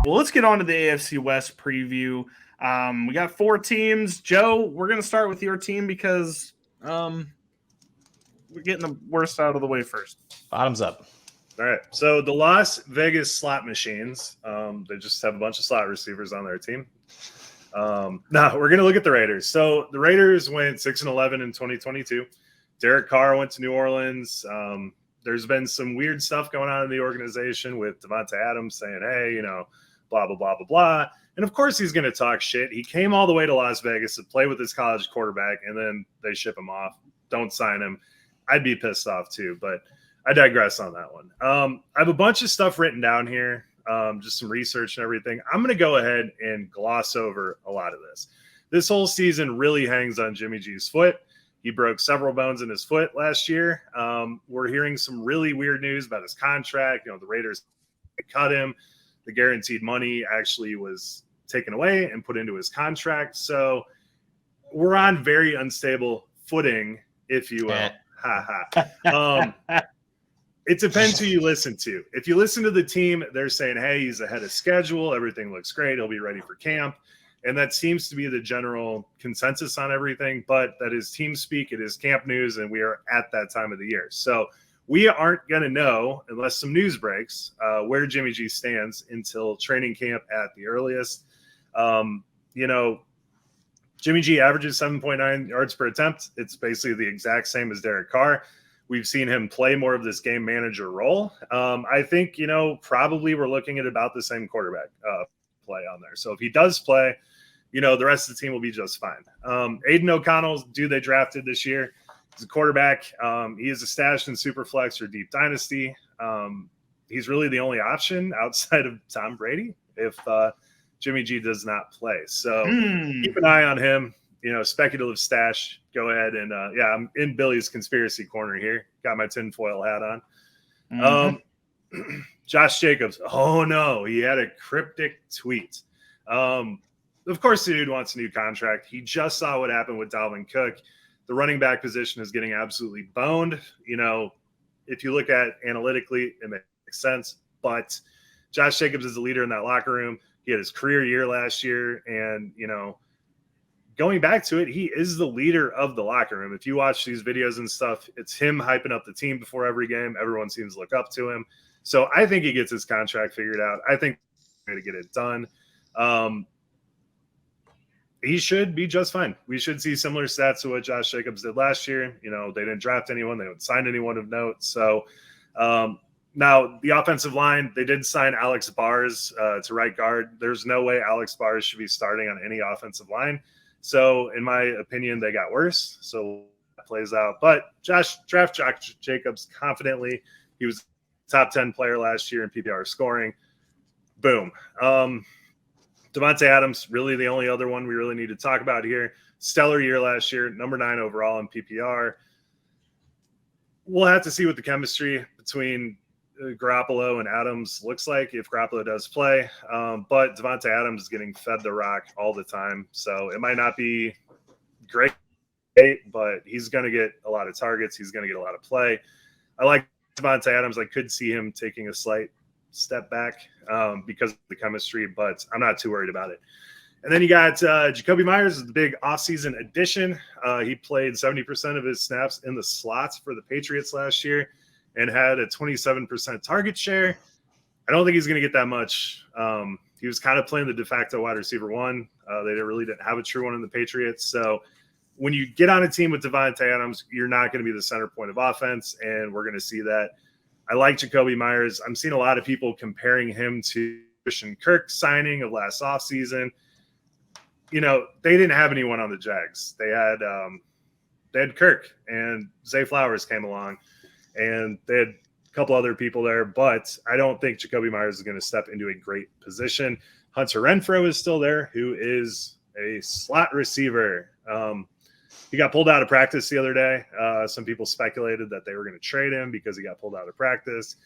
Well, let's get on to the AFC West preview. We got 4 teams. Joe, we're going to start with your team because we're getting the worst out of the way first. Bottoms up. All right. So the Las Vegas slot machines, they just have a bunch of slot receivers on their team. No, we're going to look at the Raiders. So the Raiders went 6-11 in 2022. Derek Carr went to New Orleans. There's been some weird stuff going on in the organization with Devontae Adams saying, hey, you know, blah, blah, blah, blah, blah. And of course he's going to talk shit. He came all the way to Las Vegas to play with his college quarterback, and then they ship him off. Don't sign him. I'd be pissed off too, but I digress on that one. I have a bunch of stuff written down here, just some research and everything. I'm going to go ahead and gloss over a lot of this. This whole season really hangs on Jimmy G's foot. He broke several bones in his foot last year. We're hearing some really weird news about his contract. You know, the Raiders cut him. The guaranteed money actually was taken away and put into his contract. So we're on very unstable footing, if you will. It depends who you listen to. If you listen to the team, they're saying, hey, he's ahead of schedule. Everything looks great. He'll be ready for camp. And that seems to be the general consensus on everything. But that is team speak. It is camp news, and we are at that time of the year. So we aren't going to know, unless some news breaks, where Jimmy G stands until training camp at the earliest. You know, Jimmy G averages 7.9 yards per attempt. It's basically the exact same as Derek Carr. We've seen him play more of this game manager role. I think, you know, probably we're looking at about the same quarterback play on there. So if he does play, you know, the rest of the team will be just fine. Aiden O'Connell's dude they drafted this year. He's a quarterback. He is a stash in Superflex or Deep Dynasty. He's really the only option outside of Tom Brady if Jimmy G does not play. So keep an eye on him. You know, speculative stash. Go ahead and I'm in Billy's conspiracy corner here. Got my tinfoil hat on. Josh Jacobs. Oh no, he had a cryptic tweet. Of course, the dude wants a new contract. He just saw what happened with Dalvin Cook. The running back position is getting absolutely boned. You know, if you look at analytically, it makes sense. But Josh Jacobs is the leader in that locker room. He had his career year last year, and you know, going back to it, he is the leader of the locker room. If you watch these videos and stuff, it's him hyping up the team before every game. Everyone seems to look up to him. So I think he gets his contract figured out. I think he's going to get it done. He should be just fine. We should see similar stats to what Josh Jacobs did last year. You know, they didn't draft anyone. They didn't sign anyone of note. So now the offensive line, they did sign Alex Bars to right guard. There's no way Alex Bars should be starting on any offensive line. So in my opinion, they got worse. So that plays out. But draft Josh Jacobs confidently. He was top 10 player last year in PPR scoring. Boom. Devontae Adams, really the only other one we really need to talk about here. Stellar year last year, number 9 overall in PPR. We'll have to see what the chemistry between Garoppolo and Adams looks like if Garoppolo does play. But Devontae Adams is getting fed the rock all the time. So it might not be great, but he's going to get a lot of targets. He's going to get a lot of play. I like Devontae Adams. I could see him taking a slight step back because of the chemistry, but I'm not too worried about it. And then you got Jacoby Myers, the big offseason addition. He played 70% of his snaps in the slots for the Patriots last year and had a 27% target share. I don't think he's going to get that much. He was kind of playing the de facto wide receiver one. They really didn't have a true one in the Patriots. So when you get on a team with Devontae Adams, you're not going to be the center point of offense, and we're going to see that. I like Jacoby Myers. I'm seeing a lot of people comparing him to Christian Kirk signing of last offseason. You know, they didn't have anyone on the Jags. They had Kirk, and Zay Flowers came along, and they had a couple other people there, but I don't think Jacoby Myers is going to step into a great position. Hunter Renfrow is still there, who is a slot receiver. He got pulled out of practice the other day. Some people speculated that they were going to trade him because he got pulled out of practice.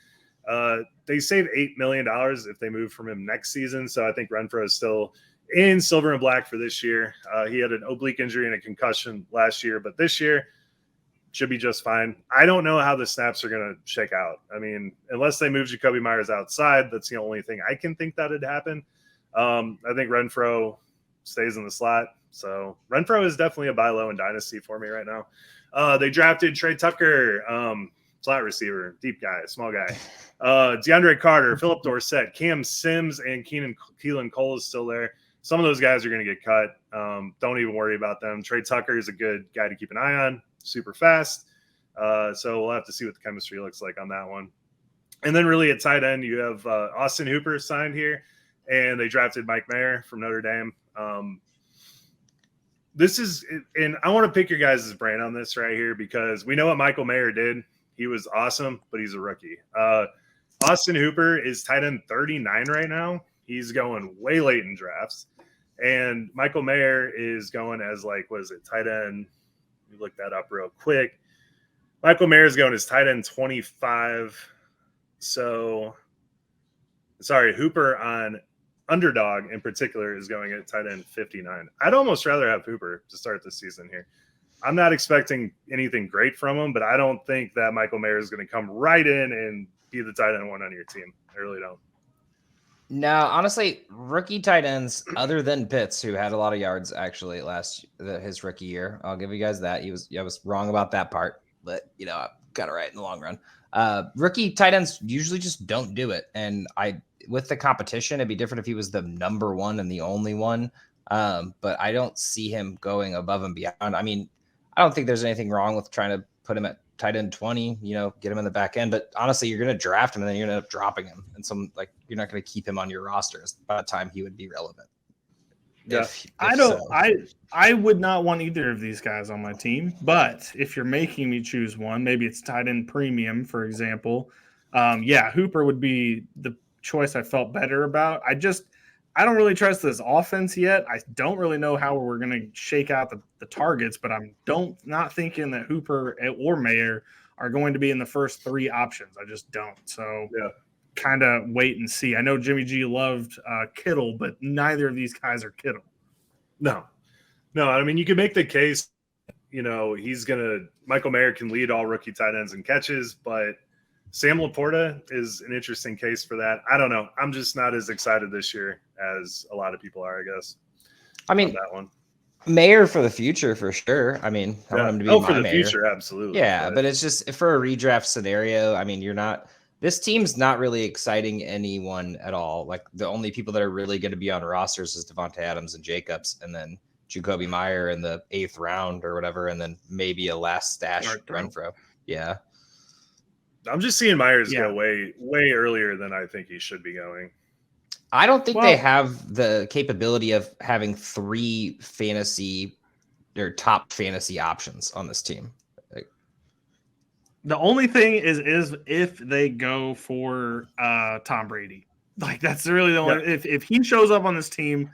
They save $8 million if they move from him next season. So I think Renfrow is still in silver and black for this year. He had an oblique injury and a concussion last year, but this year, should be just fine. I don't know how the snaps are going to shake out. I mean, unless they move Jacoby Myers outside, that's the only thing I can think that would happen. I think Renfro stays in the slot. So Renfro is definitely a buy low in Dynasty for me right now. They drafted Trey Tucker, slot receiver, deep guy, small guy. DeAndre Carter, Philip Dorsett, Cam Sims, and Keelan Cole is still there. Some of those guys are going to get cut. Don't even worry about them. Trey Tucker is a good guy to keep an eye on, super fast. So we'll have to see what the chemistry looks like on that one. And then really at tight end, you have Austin Hooper signed here, and they drafted Mike Mayer from Notre Dame. This is, and I want to pick your guys' brain on this right here because we know what Michael Mayer did. He was awesome, but he's a rookie. Austin Hooper is tight end 39 right now. He's going way late in drafts. And Michael Mayer is going as tight end? Let me look that up real quick. Michael Mayer is going as tight end 25. So, sorry, Hooper on Underdog in particular is going at tight end 59. I'd almost rather have Hooper to start the season here. I'm not expecting anything great from him, but I don't think that Michael Mayer is going to come right in and be the tight end one on your team. I really don't. No, honestly, rookie tight ends other than Pitts, who had a lot of yards actually his rookie year. I'll give you guys that. I was wrong about that part, but I got it right in the long run. Rookie tight ends usually just don't do it. And with the competition, it'd be different if he was the number one and the only one. But I don't see him going above and beyond. I mean, I don't think there's anything wrong with trying to put him at tight end 20, get him in the back end. But honestly, you're going to draft him and then you're going to end up dropping him. And you're not going to keep him on your rosters by the time he would be relevant. Yeah. I would not want either of these guys on my team, but if you're making me choose one, maybe it's tight end premium, for example. Hooper would be the choice I felt better about. I don't really trust this offense yet. I don't really know how we're going to shake out the targets, but I'm not thinking that Hooper or Mayer are going to be in the first three options. I just don't. So kind of wait and see. I know Jimmy G loved Kittle, but neither of these guys are Kittle. No. I mean, you could make the case, Michael Mayer can lead all rookie tight ends in catches, but Sam Laporta is an interesting case for that. I don't know. I'm just not as excited this year as a lot of people are, I guess. I mean, that one. Mayer for the future, for sure. I mean, I want him to be for the Mayer. Future, absolutely. Yeah, but it's just for a redraft scenario. I mean, this team's not really exciting anyone at all. Like the only people that are really going to be on rosters is Devontae Adams and Jacobs, and then Jacoby Meyer in the 8th round or whatever, and then maybe a last stash Renfro. Yeah. I'm just seeing Myers go way, way earlier than I think he should be going. I don't think they have the capability of having 3 top fantasy options on this team. The only thing is if they go for Tom Brady. That's really the only. If he shows up on this team,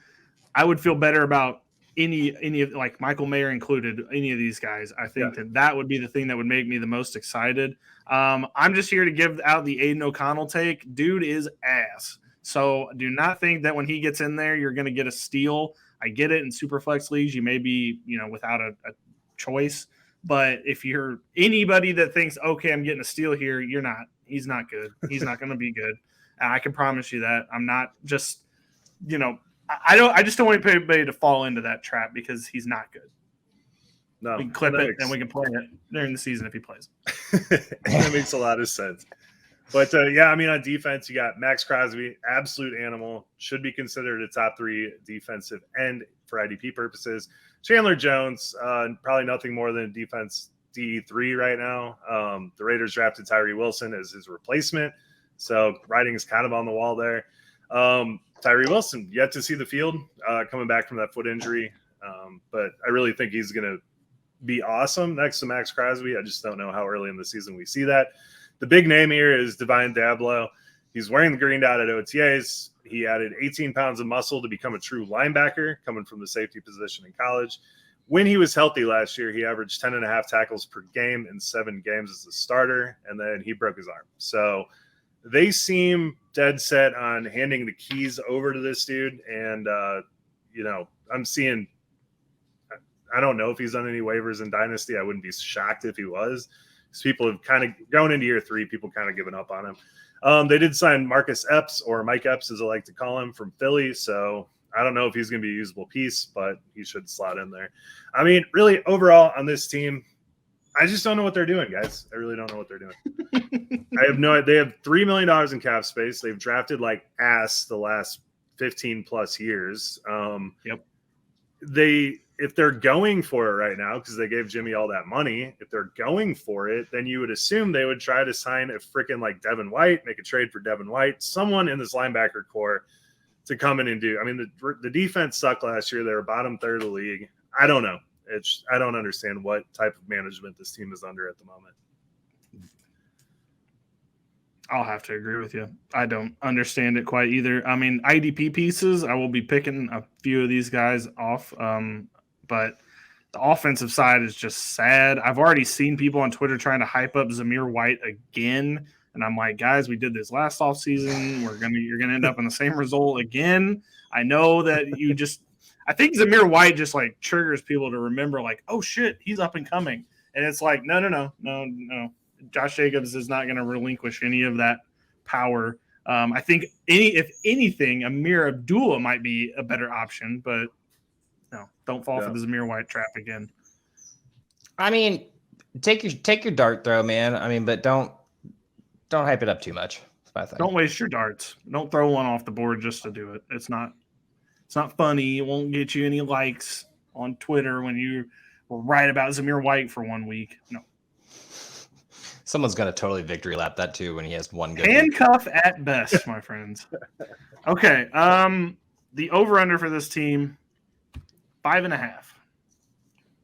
I would feel better about any of Michael Mayer included, any of these guys. I think that would be the thing that would make me the most excited. I'm just here to give out the Aiden O'Connell take. Dude is ass. So do not think that when he gets in there, you're going to get a steal. I get it in super flex leagues. You may be, without a choice. But if you're anybody that thinks, okay, I'm getting a steal here, you're not. He's not good. He's not going to be good. And I can promise you that. I'm not just, I just don't want anybody to fall into that trap because he's not good. No, we can clip it and we can play it during the season if he plays. That makes a lot of sense. But on defense, you got Max Crosby, absolute animal, should be considered a top 3 defensive end for IDP purposes. Chandler Jones, probably nothing more than a defense D3 right now. The Raiders drafted Tyree Wilson as his replacement, so writing is kind of on the wall there. Tyree Wilson, yet to see the field, coming back from that foot injury, but I really think he's going to be awesome next to Max Crosby. I just don't know how early in the season we see that. The big name here is Divine Diablo. He's wearing the green dot at OTAs. He added 18 pounds of muscle to become a true linebacker, coming from the safety position in college. When he was healthy last year, he averaged 10.5 tackles per game in 7 games as a starter, and then he broke his arm. So they seem dead set on handing the keys over to this dude. And, I'm seeing I don't know if he's on any waivers in Dynasty. I wouldn't be shocked if he was. Because people have kind of going into year 3, people kind of given up on him. They did sign Marcus Epps, or Mike Epps, as I like to call him, from Philly. So I don't know if he's going to be a usable piece, but he should slot in there. I mean, really, overall on this team, I just don't know what they're doing, guys. I really don't know what they're doing. I have no idea. They have $3 million in cap space. They've drafted like ass the last 15 plus years. Yep. If they're going for it right now, because they gave Jimmy all that money, if they're going for it, then you would assume they would try to sign a freaking like Devin White, make a trade for Devin White, someone in this linebacker core to come in and do. I mean, the defense sucked last year. They were bottom third of the league. I don't know. I don't understand what type of management this team is under at the moment. I'll have to agree with you. I don't understand it quite either. I mean, IDP pieces, I will be picking a few of these guys off. But the offensive side is just sad. I've already seen people on Twitter trying to hype up Zamir White again. And I'm like, guys, we did this last offseason. You're gonna end up in the same result again. I know that I think Zamir White just like triggers people to remember, like, oh shit, he's up and coming. And it's like, no. Josh Jacobs is not going to relinquish any of that power. I think if anything, Amir Abdullah might be a better option, but no, don't fall for the Zamir White trap again. I mean, take your dart throw, man. I mean, but don't hype it up too much. Don't waste your darts. Don't throw one off the board just to do it. It's not funny. It won't get you any likes on Twitter when you were right about Zamir White for 1 week. No. Someone's going to totally victory lap that too when he has one good handcuff at best, my friends. Okay. The over-under for this team, 5.5.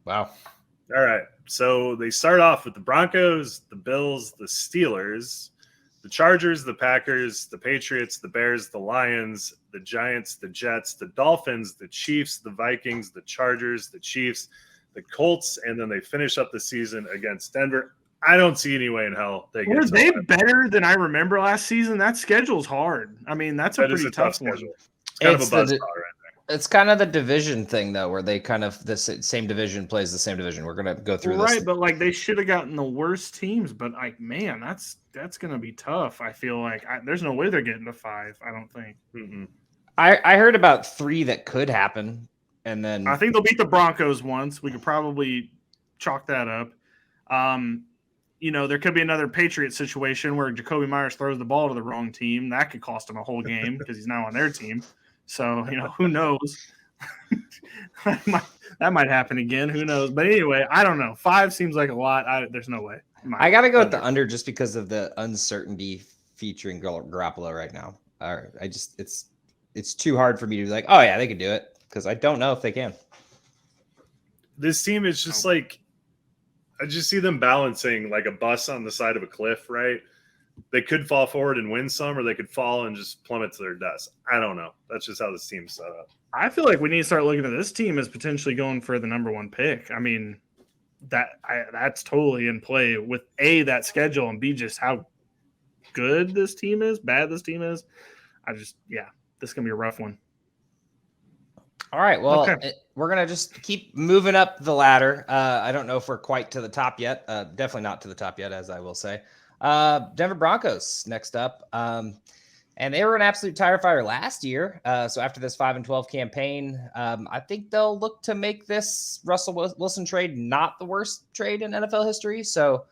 Wow. All right. So they start off with the Broncos, the Bills, the Steelers, the Chargers, the Packers, the Patriots, the Bears, the Lions, the Giants, the Jets, the Dolphins, the Chiefs, the Vikings, the Chargers, the Chiefs, the Colts, and then they finish up the season against Denver. I don't see any way in hell they get. Were they better than I remember last season? That schedule's hard. I mean, that's a pretty tough schedule. It's kind of a buzzsaw right there. It's kind of the division thing, though, where they kind of the same division plays the same division. We're gonna go through this, right? But like they should have gotten the worst teams. But like, man, that's gonna be tough. I feel like there's no way they're getting to 5. I don't think. Mm-mm. I heard about 3 that could happen, and then I think they'll beat the Broncos once. We could probably chalk that up. There could be another Patriots situation where Jacoby Myers throws the ball to the wrong team. That could cost him a whole game because he's now on their team. So, who knows? that might happen again. Who knows? But anyway, I don't know. 5 seems like a lot. There's no way. I got to go with the under just because of the uncertainty featuring Garoppolo right now. All right. It's too hard for me to be like, oh, yeah, they could do it because I don't know if they can. This team is just like, I just see them balancing like a bus on the side of a cliff, right? They could fall forward and win some, or they could fall and just plummet to their deaths. I don't know. That's just how this team's set up. I feel like we need to start looking at this team as potentially going for the number 1 pick. I mean, that's totally in play with A, that schedule, and B, just how good this team is, bad this team is. This is going to be a rough one. All right, well, we're going to just keep moving up the ladder. I don't know if we're quite to the top yet. Definitely not to the top yet, as I will say. Denver Broncos next up. And they were an absolute tire fire last year. So after this 5-12 campaign, I think they'll look to make this Russell Wilson trade not the worst trade in NFL history. So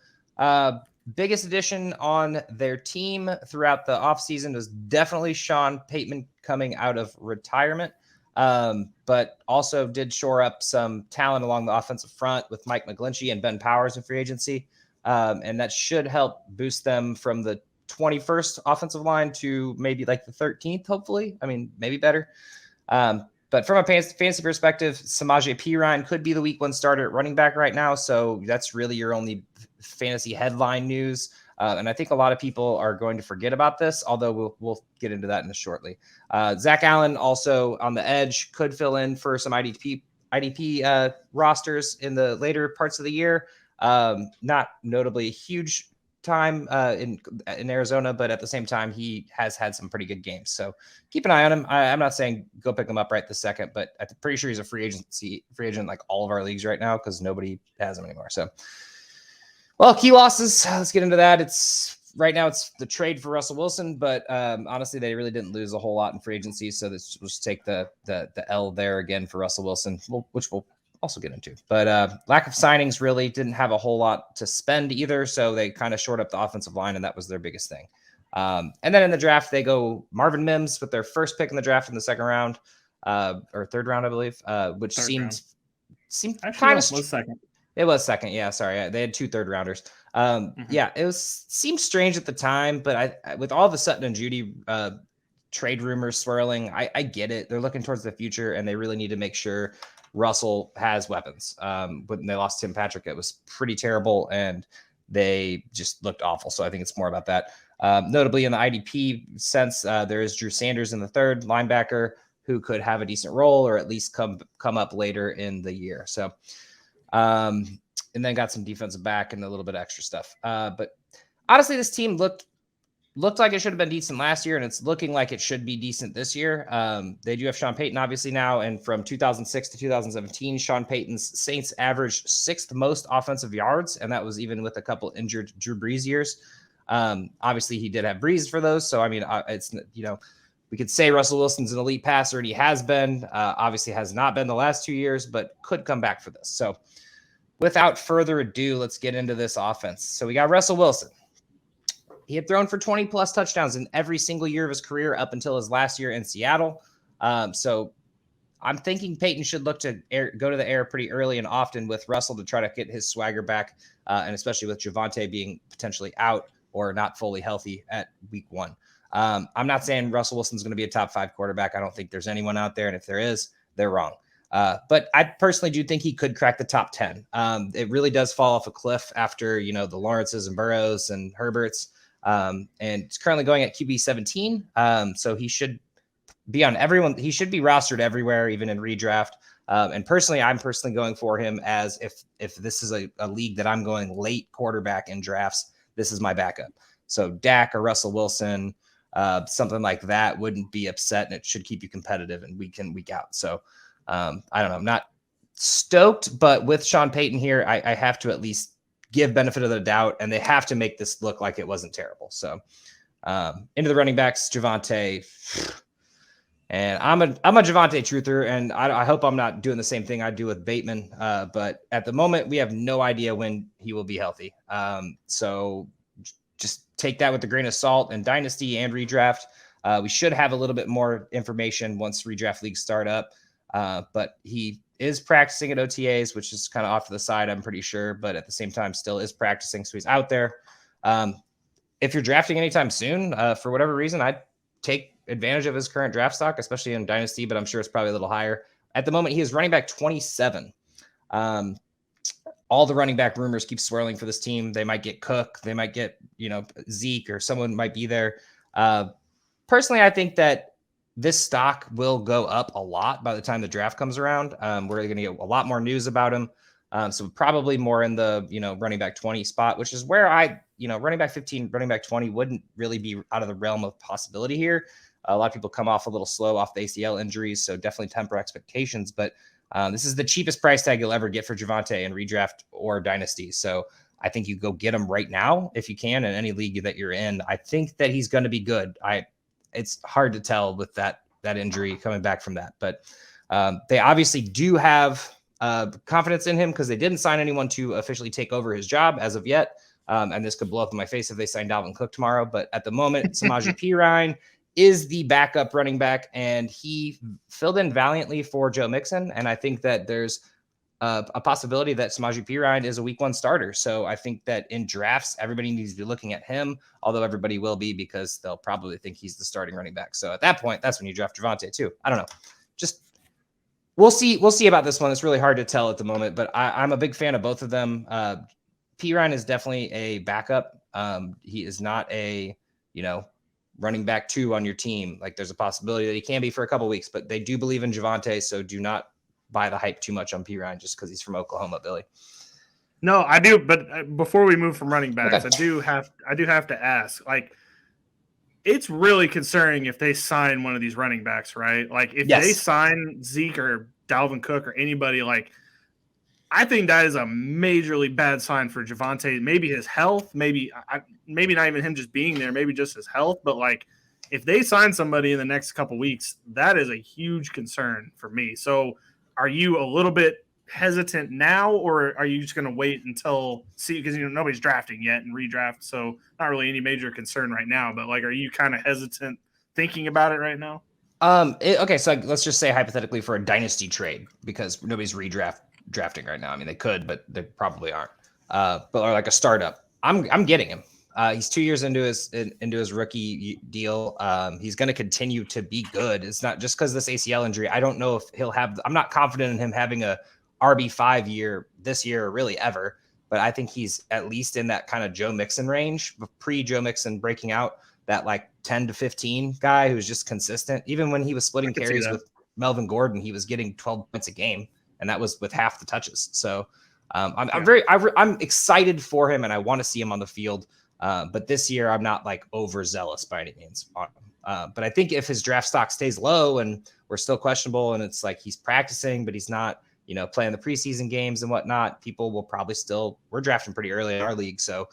biggest addition on their team throughout the offseason was definitely Sean Payton coming out of retirement. But also did shore up some talent along the offensive front with Mike McGlinchey and Ben Powers in free agency. And that should help boost them from the 21st offensive line to maybe like the 13th, hopefully. I mean, maybe better. But from a fantasy perspective, Samaje Perine could be the week 1 starter at running back right now. So that's really your only fantasy headline news. And I think a lot of people are going to forget about this, although we'll get into that in shortly. Zach Allen also on the edge could fill in for some IDP rosters in the later parts of the year. Not notably a huge time in Arizona, but at the same time, he has had some pretty good games. So keep an eye on him. I'm not saying go pick him up right this second, but I'm pretty sure he's a free agent like all of our leagues right now because nobody has him anymore. So, well, key losses. Let's get into that. Right now it's the trade for Russell Wilson, but honestly, they really didn't lose a whole lot in free agency. So we'll just take the L there again for Russell Wilson, which we'll also get into. But lack of signings really didn't have a whole lot to spend either. So they kind of shored up the offensive line, and that was their biggest thing. And then in the draft, they go Marvin Mims with their first pick in the draft in the second round, or third round, I believe, which seemed kind of second. It was second. Yeah. Sorry. They had 2 third rounders. Yeah, seemed strange at the time, but with all the Sutton and Judy trade rumors swirling, I get it. They're looking towards the future, and they really need to make sure Russell has weapons. When they lost Tim Patrick, it was pretty terrible, and they just looked awful. So I think it's more about that. Notably in the IDP sense, there is Drew Sanders in the third, linebacker, who could have a decent role or at least come up later in the year. So, and then got some defensive back and a little bit of extra stuff. But honestly, this team looked like it should have been decent last year, and it's looking like it should be decent this year. They do have Sean Payton obviously now, and from 2006 to 2017, Sean Payton's Saints averaged 6th most offensive yards, and that was even with a couple injured Drew Brees years. Obviously, he did have Brees for those, so I mean, it's we could say Russell Wilson's an elite passer, and he has been. Obviously, has not been the last 2 years, but could come back for this. So, without further ado, let's get into this offense. So we got Russell Wilson. He had thrown for 20 plus touchdowns in every single year of his career up until his last year in Seattle. So I'm thinking Peyton should look to go to the air pretty early and often with Russell to try to get his swagger back, and especially with Javonte being potentially out or not fully healthy at week 1. I'm not saying Russell Wilson's going to be a top 5 quarterback. I don't think there's anyone out there, and if there is, they're wrong. But I personally do think he could crack the top 10. It really does fall off a cliff after, the Lawrences and Burrows and Herberts. And it's currently going at QB 17. So he should be on everyone. He should be rostered everywhere, even in redraft. And personally, I'm going for him as if this is a league that I'm going late quarterback in drafts, this is my backup. So Dak or Russell Wilson, something like that wouldn't be upset, and it should keep you competitive and week in, week out. So I don't know. I'm not stoked, but with Sean Payton here, I have to at least give benefit of the doubt, and they have to make this look like it wasn't terrible. So into the running backs, Javonte. And I'm a Javonte truther, and I hope I'm not doing the same thing I do with Bateman. But at the moment, we have no idea when he will be healthy. So just take that with a grain of salt. In Dynasty and redraft, we should have a little bit more information once redraft leagues start up. But he is practicing at OTAs, which is kind of off to the side, I'm pretty sure, but at the same time still is practicing. So he's out there. If you're drafting anytime soon, for whatever reason, I'd take advantage of his current draft stock, especially in Dynasty, but I'm sure it's probably a little higher. At the moment, he is running back 27. All the running back rumors keep swirling for this team. They might get Cook. They might get, Zeke, or someone might be there. Personally, I think that this stock will go up a lot by the time the draft comes around. We're going to get a lot more news about him. So probably more in the, running back 20 spot, which is where running back 15, running back 20 wouldn't really be out of the realm of possibility here. A lot of people come off a little slow off the ACL injuries, so definitely temper expectations. But this is the cheapest price tag you'll ever get for Javonte in redraft or Dynasty. So I think you go get him right now if you can in any league that you're in. I think that he's going to be good. It's hard to tell with that injury coming back from that. But they obviously do have confidence in him because they didn't sign anyone to officially take over his job as of yet. And this could blow up in my face if they sign Dalvin Cook tomorrow. But at the moment, Samaje Perine is the backup running back, and he filled in valiantly for Joe Mixon. And I think that there's a possibility that Samaje Perine is a week 1 starter. So I think that in drafts, everybody needs to be looking at him, although everybody will be because they'll probably think he's the starting running back. So at that point, that's when you draft Javonte too. I don't know. Just we'll see about this one. It's really hard to tell at the moment, but I'm a big fan of both of them. Perine is definitely a backup. He is not a, running back 2 on your team. Like there's a possibility that he can be for a couple weeks, but they do believe in Javonte. So do not buy the hype too much on Perine just because he's from Oklahoma, Billy. No, I do. But before we move from running backs, Okay. I do have to ask. Like, it's really concerning if they sign one of these running backs, right? Like, if they Yes. sign Zeke or Dalvin Cook or anybody, like, I think that is a majorly bad sign for Javonte. Maybe his health, maybe not even him just being there, maybe just his health. But like, if they sign somebody in the next couple weeks, that is a huge concern for me. So, are you a little bit hesitant now, or are you just going to wait until see because nobody's drafting yet and redraft, so not really any major concern right now. But like, are you kind of hesitant thinking about it right now? Okay, so let's just say hypothetically for a dynasty trade because nobody's drafting right now. I mean, they could, but they probably aren't. But or like a startup, I'm getting him. He's 2 years into his rookie deal. He's going to continue to be good. It's not just because this ACL injury. I don't know if he'll have. I'm not confident in him having a RB5 year this year or really ever. But I think he's at least in that kind of Joe Mixon range, pre Joe Mixon breaking out. That like 10 to 15 guy who's just consistent. Even when he was splitting carries with Melvin Gordon, he was getting 12 points a game, and that was with half the touches. So I'm excited for him, and I want to see him on the field. But this year, I'm not like overzealous by any means on him. But I think if his draft stock stays low and we're still questionable, and it's like he's practicing, but he's not, playing the preseason games and whatnot, people will probably we're drafting pretty early in our league. So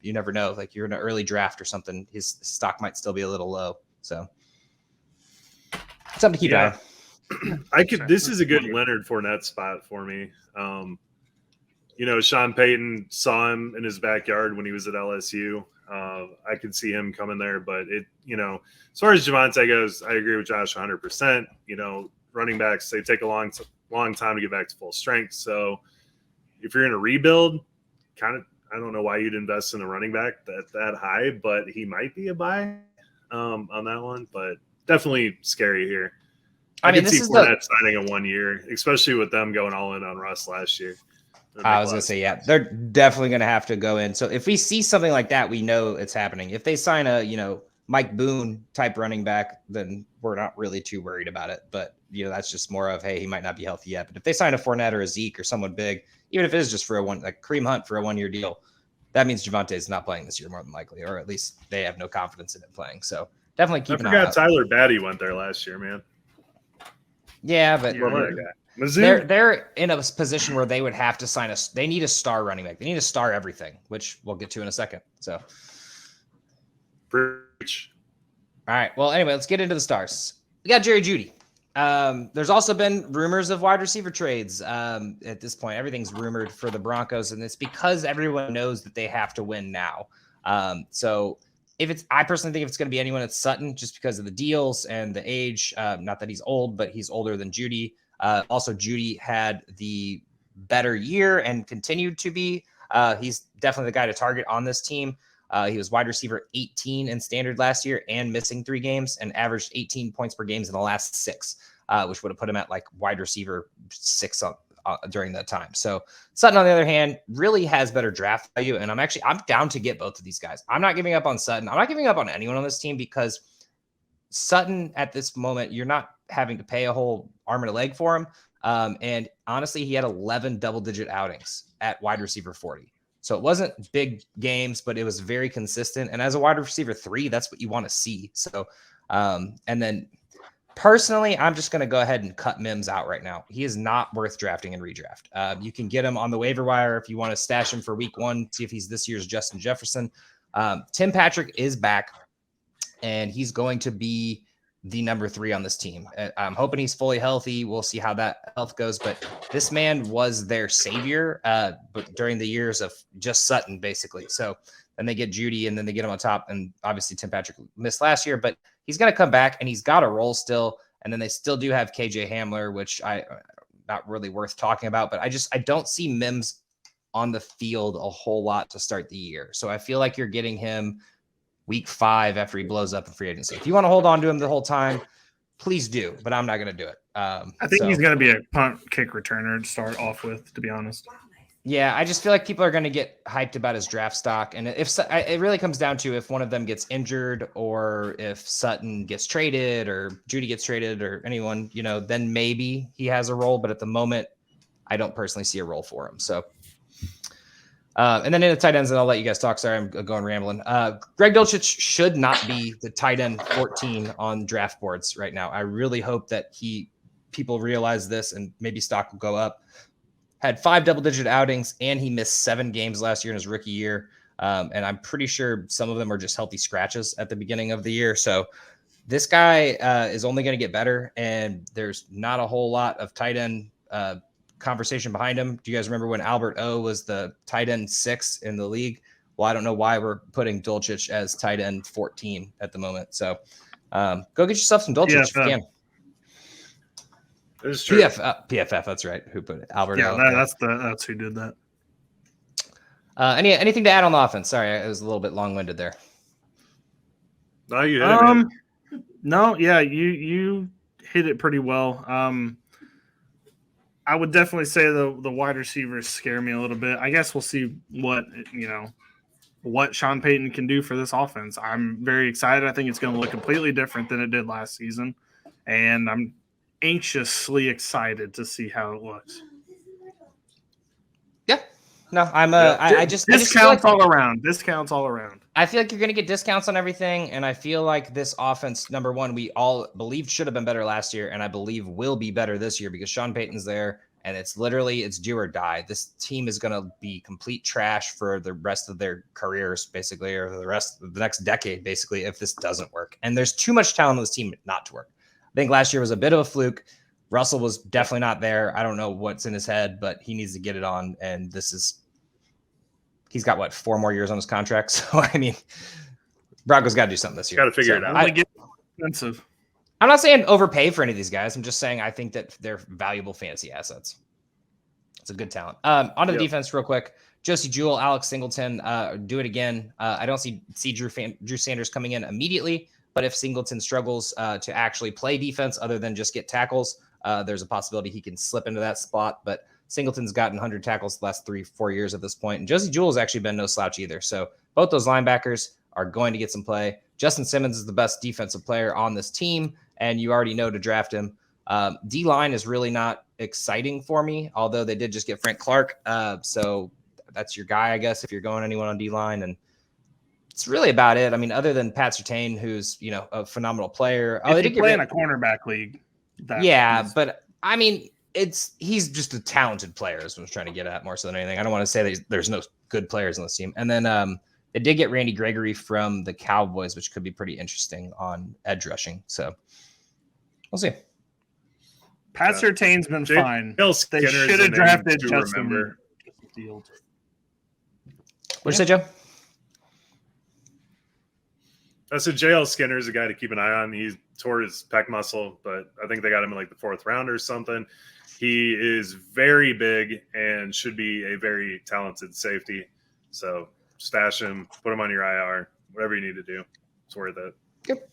you never know, like you're in an early draft or something, his stock might still be a little low. So something to keep an eye on. This is a good Leonard Fournette spot for me. Sean Payton saw him in his backyard when he was at LSU. I could see him coming there, but as far as Javonte goes, I agree with Josh 100%. Running backs, they take a long time to get back to full strength. So if you're in a rebuild, I don't know why you'd invest in a running back that high, but he might be a buy on that one. But definitely scary here. I can see Fournette signing a 1 year, especially with them going all in on Russ last year. I was going to say, yeah, they're definitely going to have to go in. So if we see something like that, we know it's happening. If they sign a, Mike Boone type running back, then we're not really too worried about it. But, that's just more of, hey, he might not be healthy yet. But if they sign a Fournette or a Zeke or someone big, even if it is just for like Kareem Hunt for a 1 year deal, that means Javonte is not playing this year more than likely, or at least they have no confidence in it playing. So definitely keep an eye out. Tyler Batty went there last year, man. Yeah, but they're in a position where they would have to sign they need a star running back. They need a star everything, which we'll get to in a second. So, preach. All right. Well, anyway, let's get into the stars. We got Jerry Jeudy. There's also been rumors of wide receiver trades. At this point, everything's rumored for the Broncos, and it's because everyone knows that they have to win now. So I personally think if it's going to be anyone, it's Sutton, just because of the deals and the age. Not that he's old, but he's older than Jeudy. Also, Jeudy had the better year and continued to be. He's definitely the guy to target on this team. He was wide receiver 18 in standard last year and missing 3 games and averaged 18 points per game in the last 6, which would have put him at like wide receiver 6 during that time. So Sutton, on the other hand, really has better draft value. And I'm down to get both of these guys. I'm not giving up on Sutton. I'm not giving up on anyone on this team because Sutton at this moment, you're not having to pay a whole arm and a leg for him. And honestly, he had 11 double-digit outings at wide receiver 40. So it wasn't big games, but it was very consistent. And as a wide receiver 3, that's what you want to see. So, and then personally, I'm just going to go ahead and cut Mims out right now. He is not worth drafting and redraft. You can get him on the waiver wire if you want to stash him for week 1, see if he's this year's Justin Jefferson. Tim Patrick is back, and he's going to be the number 3 on this team. I'm hoping he's fully healthy. We'll see how that health goes. But this man was their savior but during the years of just Sutton, basically. So then they get Jeudy, and then they get him on top. And obviously Tim Patrick missed last year, but he's going to come back, and he's got a role still. And then they still do have KJ Hamler, which not really worth talking about. But I don't see Mims on the field a whole lot to start the year. So I feel like you're getting him week 5 after he blows up in free agency. If you want to hold on to him the whole time, please do, but I'm not going to do it. I think he's going to be a punt kick returner to start off with, to be honest. Yeah, I just feel like people are going to get hyped about his draft stock. And if it really comes down to if one of them gets injured or if Sutton gets traded or Jeudy gets traded or anyone, then maybe he has a role. But at the moment, I don't personally see a role for him. So And then in the tight ends, and I'll let you guys talk. Sorry, I'm going rambling. Greg Dulcich should not be the tight end 14 on draft boards right now. I really hope that people realize this and maybe stock will go up. Had 5 double-digit outings, and he missed 7 games last year in his rookie year. And I'm pretty sure some of them are just healthy scratches at the beginning of the year. So this guy is only going to get better, and there's not a whole lot of tight end conversation behind him. Do you guys remember when Albert O was the tight end 6 in the league? Well, I don't know why we're putting Dulcich as tight end 14 at the moment. So go get yourself some Dulcich if you can. This is true. PFF, that's right. Who put it? Albert O. Yeah, that's who did that. Anything to add on the offense? Sorry, I was a little bit long-winded there. No, you hit it. No, yeah, you hit it pretty well. I would definitely say the wide receivers scare me a little bit. I guess we'll see what Sean Payton can do for this offense. I'm very excited. I think it's going to look completely different than it did last season, and I'm anxiously excited to see how it looks. Yeah. No, I just discounts all around. Discounts all around. I feel like you're going to get discounts on everything, and I feel like this offense, number one, we all believed should have been better last year, and I believe will be better this year because Sean Payton's there, and it's do or die. This team is going to be complete trash for the rest of their careers, basically, or the rest of the next decade, basically, if this doesn't work. And there's too much talent on this team not to work. I think last year was a bit of a fluke. Russell was definitely not there. I don't know what's in his head, but he needs to get it on, and he's got 4 more years on his contract. So I mean, Broncos got to do something this year. Got to figure it out. Expensive. I'm not saying overpay for any of these guys. I'm just saying I think that they're valuable fantasy assets. It's a good talent. On to the defense real quick. Josie Jewell, Alex Singleton, do it again. I don't see Drew Sanders coming in immediately, but if Singleton struggles to actually play defense other than just get tackles, there's a possibility he can slip into that spot. But Singleton's gotten 100 tackles the last 3-4 years at this point. And Josie Jewell has actually been no slouch either. So both those linebackers are going to get some play. Justin Simmons is the best defensive player on this team, and you already know to draft him. D-line is really not exciting for me, although they did just get Frank Clark. So that's your guy, I guess, if you're going anyone on D-line. And it's really about it. I mean, other than Pat Surtain, who's, a phenomenal player. If they play in a cornerback league. But I mean, he's just a talented player is what I was trying to get at more so than anything. I don't want to say that there's no good players on this team. And then they did get Randy Gregory from the Cowboys, which could be pretty interesting on edge rushing. So we'll see. Pat Surtain's been fine. They should have drafted Justin Fields. What'd you say, Joe? I said JL Skinner is a guy to keep an eye on. He tore his pec muscle, but I think they got him in the 4th round or something. He is very big and should be a very talented safety. So stash him, put him on your IR, whatever you need to do. It's worth it. Yep.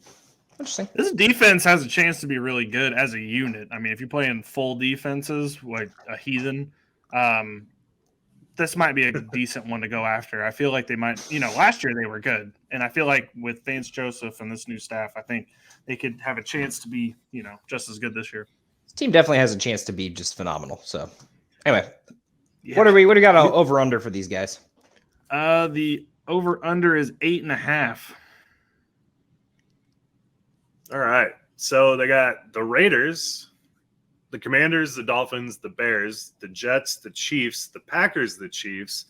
Interesting. This defense has a chance to be really good as a unit. I mean, if you play in full defenses like a heathen, this might be a decent one to go after. I feel like they might, last year they were good. And I feel like with Vance Joseph and this new staff, I think they could have a chance to be, just as good this year. This team definitely has a chance to be just phenomenal. So anyway, what do we got over under for these guys? The over under is 8.5. All right. So they got the Raiders, the Commanders, the Dolphins, the Bears, the Jets, the Chiefs, the Packers, the Chiefs,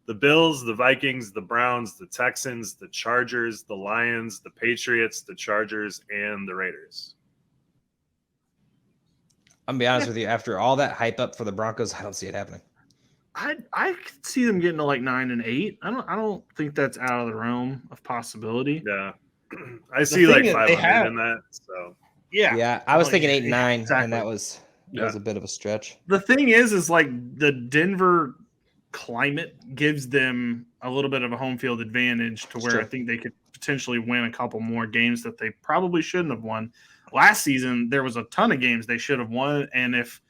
the Bills, the Vikings, the Browns, the Texans, the Chargers, the Lions, the Patriots, the Chargers, and the Raiders. I'm gonna be honest with you. After all that hype up for the Broncos, I don't see it happening. I could see them getting to 9 and 8. I don't think that's out of the realm of possibility. Yeah, I see 500 in that. So yeah. I was thinking 8 and 9, exactly. And that was a bit of a stretch. The thing is the Denver climate gives them a little bit of a home field advantage to where I think they could potentially win a couple more games that they probably shouldn't have won. Last season, there was a ton of games they should have won. And if,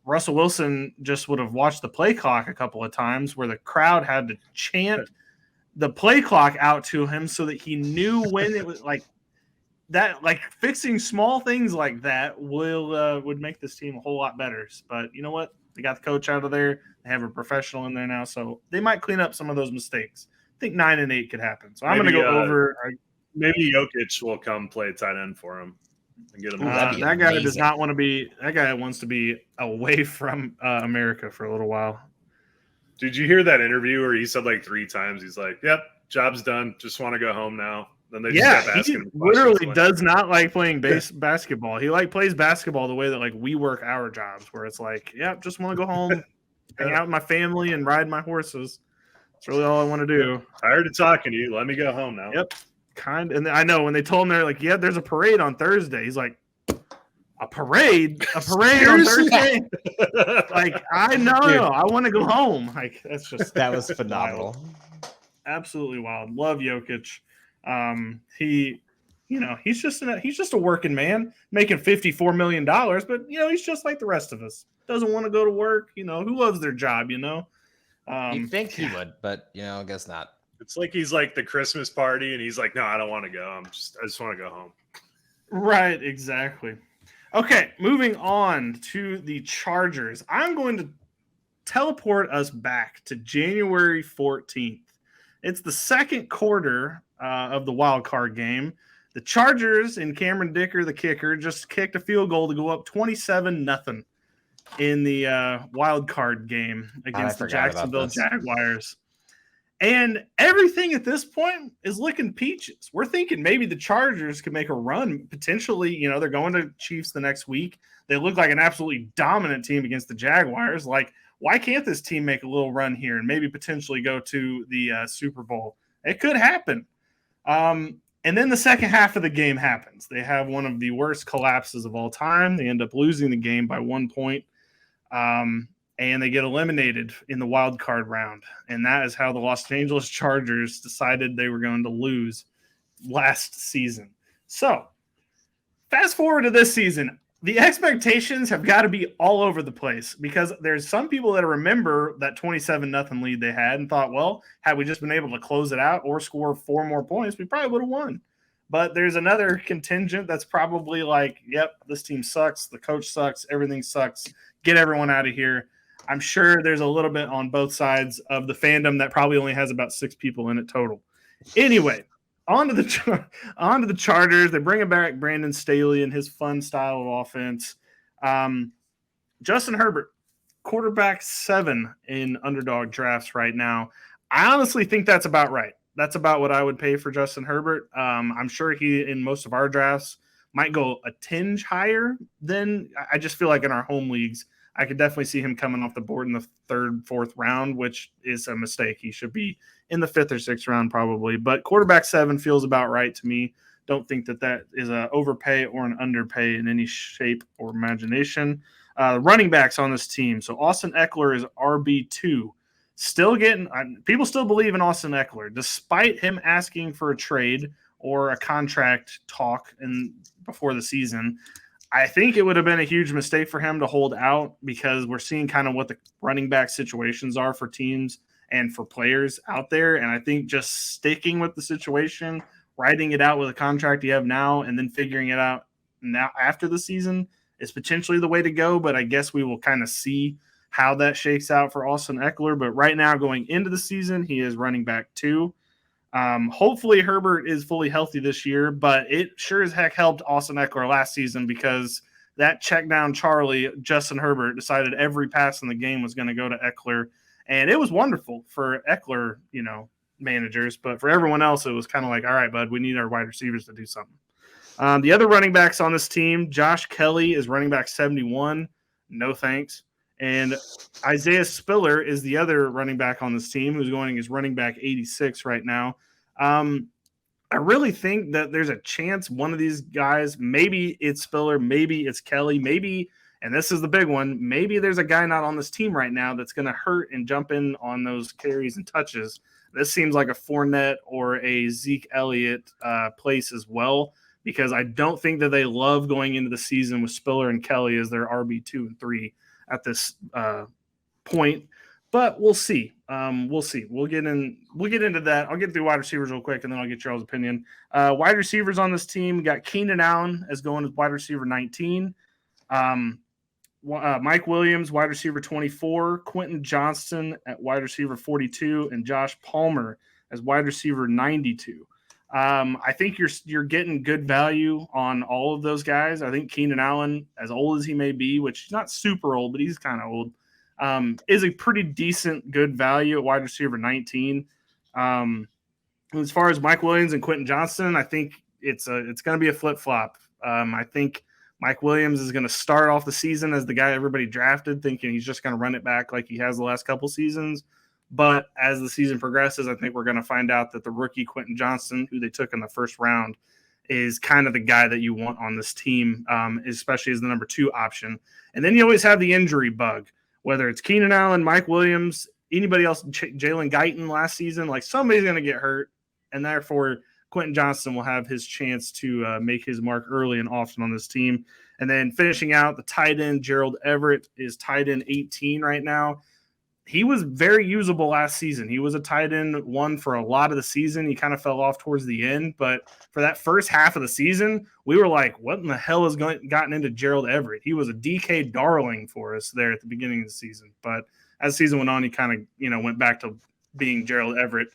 Russell Wilson just would have watched the play clock a couple of times where the crowd had to chant the play clock out to him so that he knew when it was that like fixing small things like that would make this team a whole lot better. But you know what? They got the coach out of there. They have a professional in there now, so they might clean up some of those mistakes. I think 9-8 could happen. So I'm going to go over. Maybe Jokic will come play tight end for him and get him. That guy does not want to be. That guy wants to be away from America for a little while. Did you hear that interview where he said like 3 times? He's like, "Yep, job's done. Just want to go home now." Then they just kept asking him literally does not like playing basketball. He like plays basketball the way that like we work our jobs, where it's like, "Yep, just want to go home, hang out with my family, and ride my horses." That's really all I want to do. Tired of talking to you. Let me go home now. Yep. And I know when they told him, they're like, yeah, there's a parade on Thursday. He's like, a parade on Thursday? Like, I know, I want to go home. Like, that's just that was phenomenal. Wild. Absolutely wild. Love Jokic. He's just a working man making $54 million, but he's just like the rest of us. Doesn't want to go to work. Who loves their job? You'd think he would, but I guess not. It's like he's like the Christmas party, and he's like, "No, I don't want to go. I just want to go home." Right, exactly. Okay, moving on to the Chargers. I'm going to teleport us back to January 14th. It's the second quarter of the wild card game. The Chargers and Cameron Dicker, the kicker, just kicked a field goal to go up 27-0 in the wild card game against the Jacksonville Jaguars. And everything at this point is looking peaches. We're thinking maybe the Chargers could make a run. Potentially, they're going to Chiefs the next week. They look like an absolutely dominant team against the Jaguars. Like, why can't this team make a little run here and maybe potentially go to the Super Bowl? It could happen. And then the second half of the game happens. They have one of the worst collapses of all time. They end up losing the game by 1 point. And they get eliminated in the wild card round. And that is how the Los Angeles Chargers decided they were going to lose last season. So fast forward to this season, the expectations have got to be all over the place because there's some people that remember that 27-0 lead they had and thought, well, had we just been able to close it out or score 4 more points, we probably would have won. But there's another contingent that's probably like, yep, this team sucks. The coach sucks. Everything sucks. Get everyone out of here. I'm sure there's a little bit on both sides of the fandom that probably only has about 6 people in it total. Anyway, on to the Chargers. They bring back Brandon Staley and his fun style of offense. Justin Herbert, quarterback 7 in underdog drafts right now. I honestly think that's about right. That's about what I would pay for Justin Herbert. I'm sure he, in most of our drafts, might go a tinge higher than I just feel like in our home leagues. I could definitely see him coming off the board in the 3rd, 4th round, which is a mistake. He should be in the 5th or 6th round probably. But quarterback 7 feels about right to me. Don't think that is an overpay or an underpay in any shape or imagination. Running backs on this team. So Austin Eckler is RB2. Still getting – people still believe in Austin Eckler, despite him asking for a trade or a contract talk before the season. I think it would have been a huge mistake for him to hold out because we're seeing kind of what the running back situations are for teams and for players out there. And I think just sticking with the situation, writing it out with a contract you have now, and then figuring it out now after the season is potentially the way to go. But I guess we will kind of see how that shakes out for Austin Eckler. But right now going into the season, he is running back 2. Hopefully Herbert is fully healthy this year, but it sure as heck helped Austin Eckler last season because that check down Charlie, Justin Herbert, decided every pass in the game was going to go to Eckler. And it was wonderful for Eckler, managers, but for everyone else, it was kind of like, all right, bud, we need our wide receivers to do something. The other running backs on this team, Josh Kelly is running back 71. No thanks. And Isaiah Spiller is the other running back on this team who's going as running back 86 right now. I really think that there's a chance one of these guys, maybe it's Spiller, maybe it's Kelly, maybe, and this is the big one, maybe there's a guy not on this team right now that's going to hurt and jump in on those carries and touches. This seems like a Fournette or a Zeke Elliott place as well, because I don't think that they love going into the season with Spiller and Kelly as their RB2 and 3 at this point. But we'll see. We'll see. We'll get into that. I'll get through wide receivers real quick, and then I'll get your all's opinion. Wide receivers on this team, we got Keenan Allen as going as wide receiver 19. Mike Williams, wide receiver 24. Quentin Johnston at wide receiver 42, and Josh Palmer as wide receiver 92. I think you're getting good value on all of those guys. I think Keenan Allen, as old as he may be, which he's not super old, but he's kind of old, is a pretty decent, good value at wide receiver 19. As far as Mike Williams and Quentin Johnston, I think it's going to be a flip-flop. I think Mike Williams is going to start off the season as the guy everybody drafted, thinking he's just going to run it back like he has the last couple seasons. But as the season progresses, I think we're going to find out that the rookie Quentin Johnston, who they took in the first round, is kind of the guy that you want on this team, especially as the number 2 option. And then you always have the injury bug, whether it's Keenan Allen, Mike Williams, anybody else, Jalen Guyton last season, like somebody's going to get hurt. And therefore, Quentin Johnston will have his chance to make his mark early and often on this team. And then finishing out the tight end, Gerald Everett is tight end 18 right now. He was very usable last season. He was a tight end 1 for a lot of the season. He kind of fell off towards the end. But for that first half of the season, we were like, what in the hell has gotten into Gerald Everett? He was a DK darling for us there at the beginning of the season. But as the season went on, he kind of, went back to being Gerald Everett.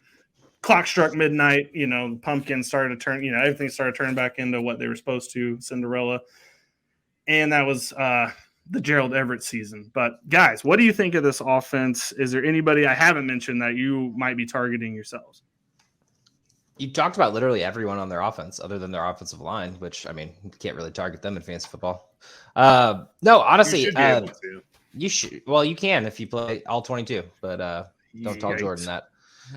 Clock struck midnight, pumpkins started to turn, everything started turning back into what they were supposed to, Cinderella. And that was the Gerald Everett season. But guys, what do you think of this offense? Is there anybody I haven't mentioned that you might be targeting yourselves? You talked about literally everyone on their offense other than their offensive line, which, you can't really target them in fantasy football. No, honestly, you should be able to. You should. Well, you can if you play all 22, but don't tell Jordan that.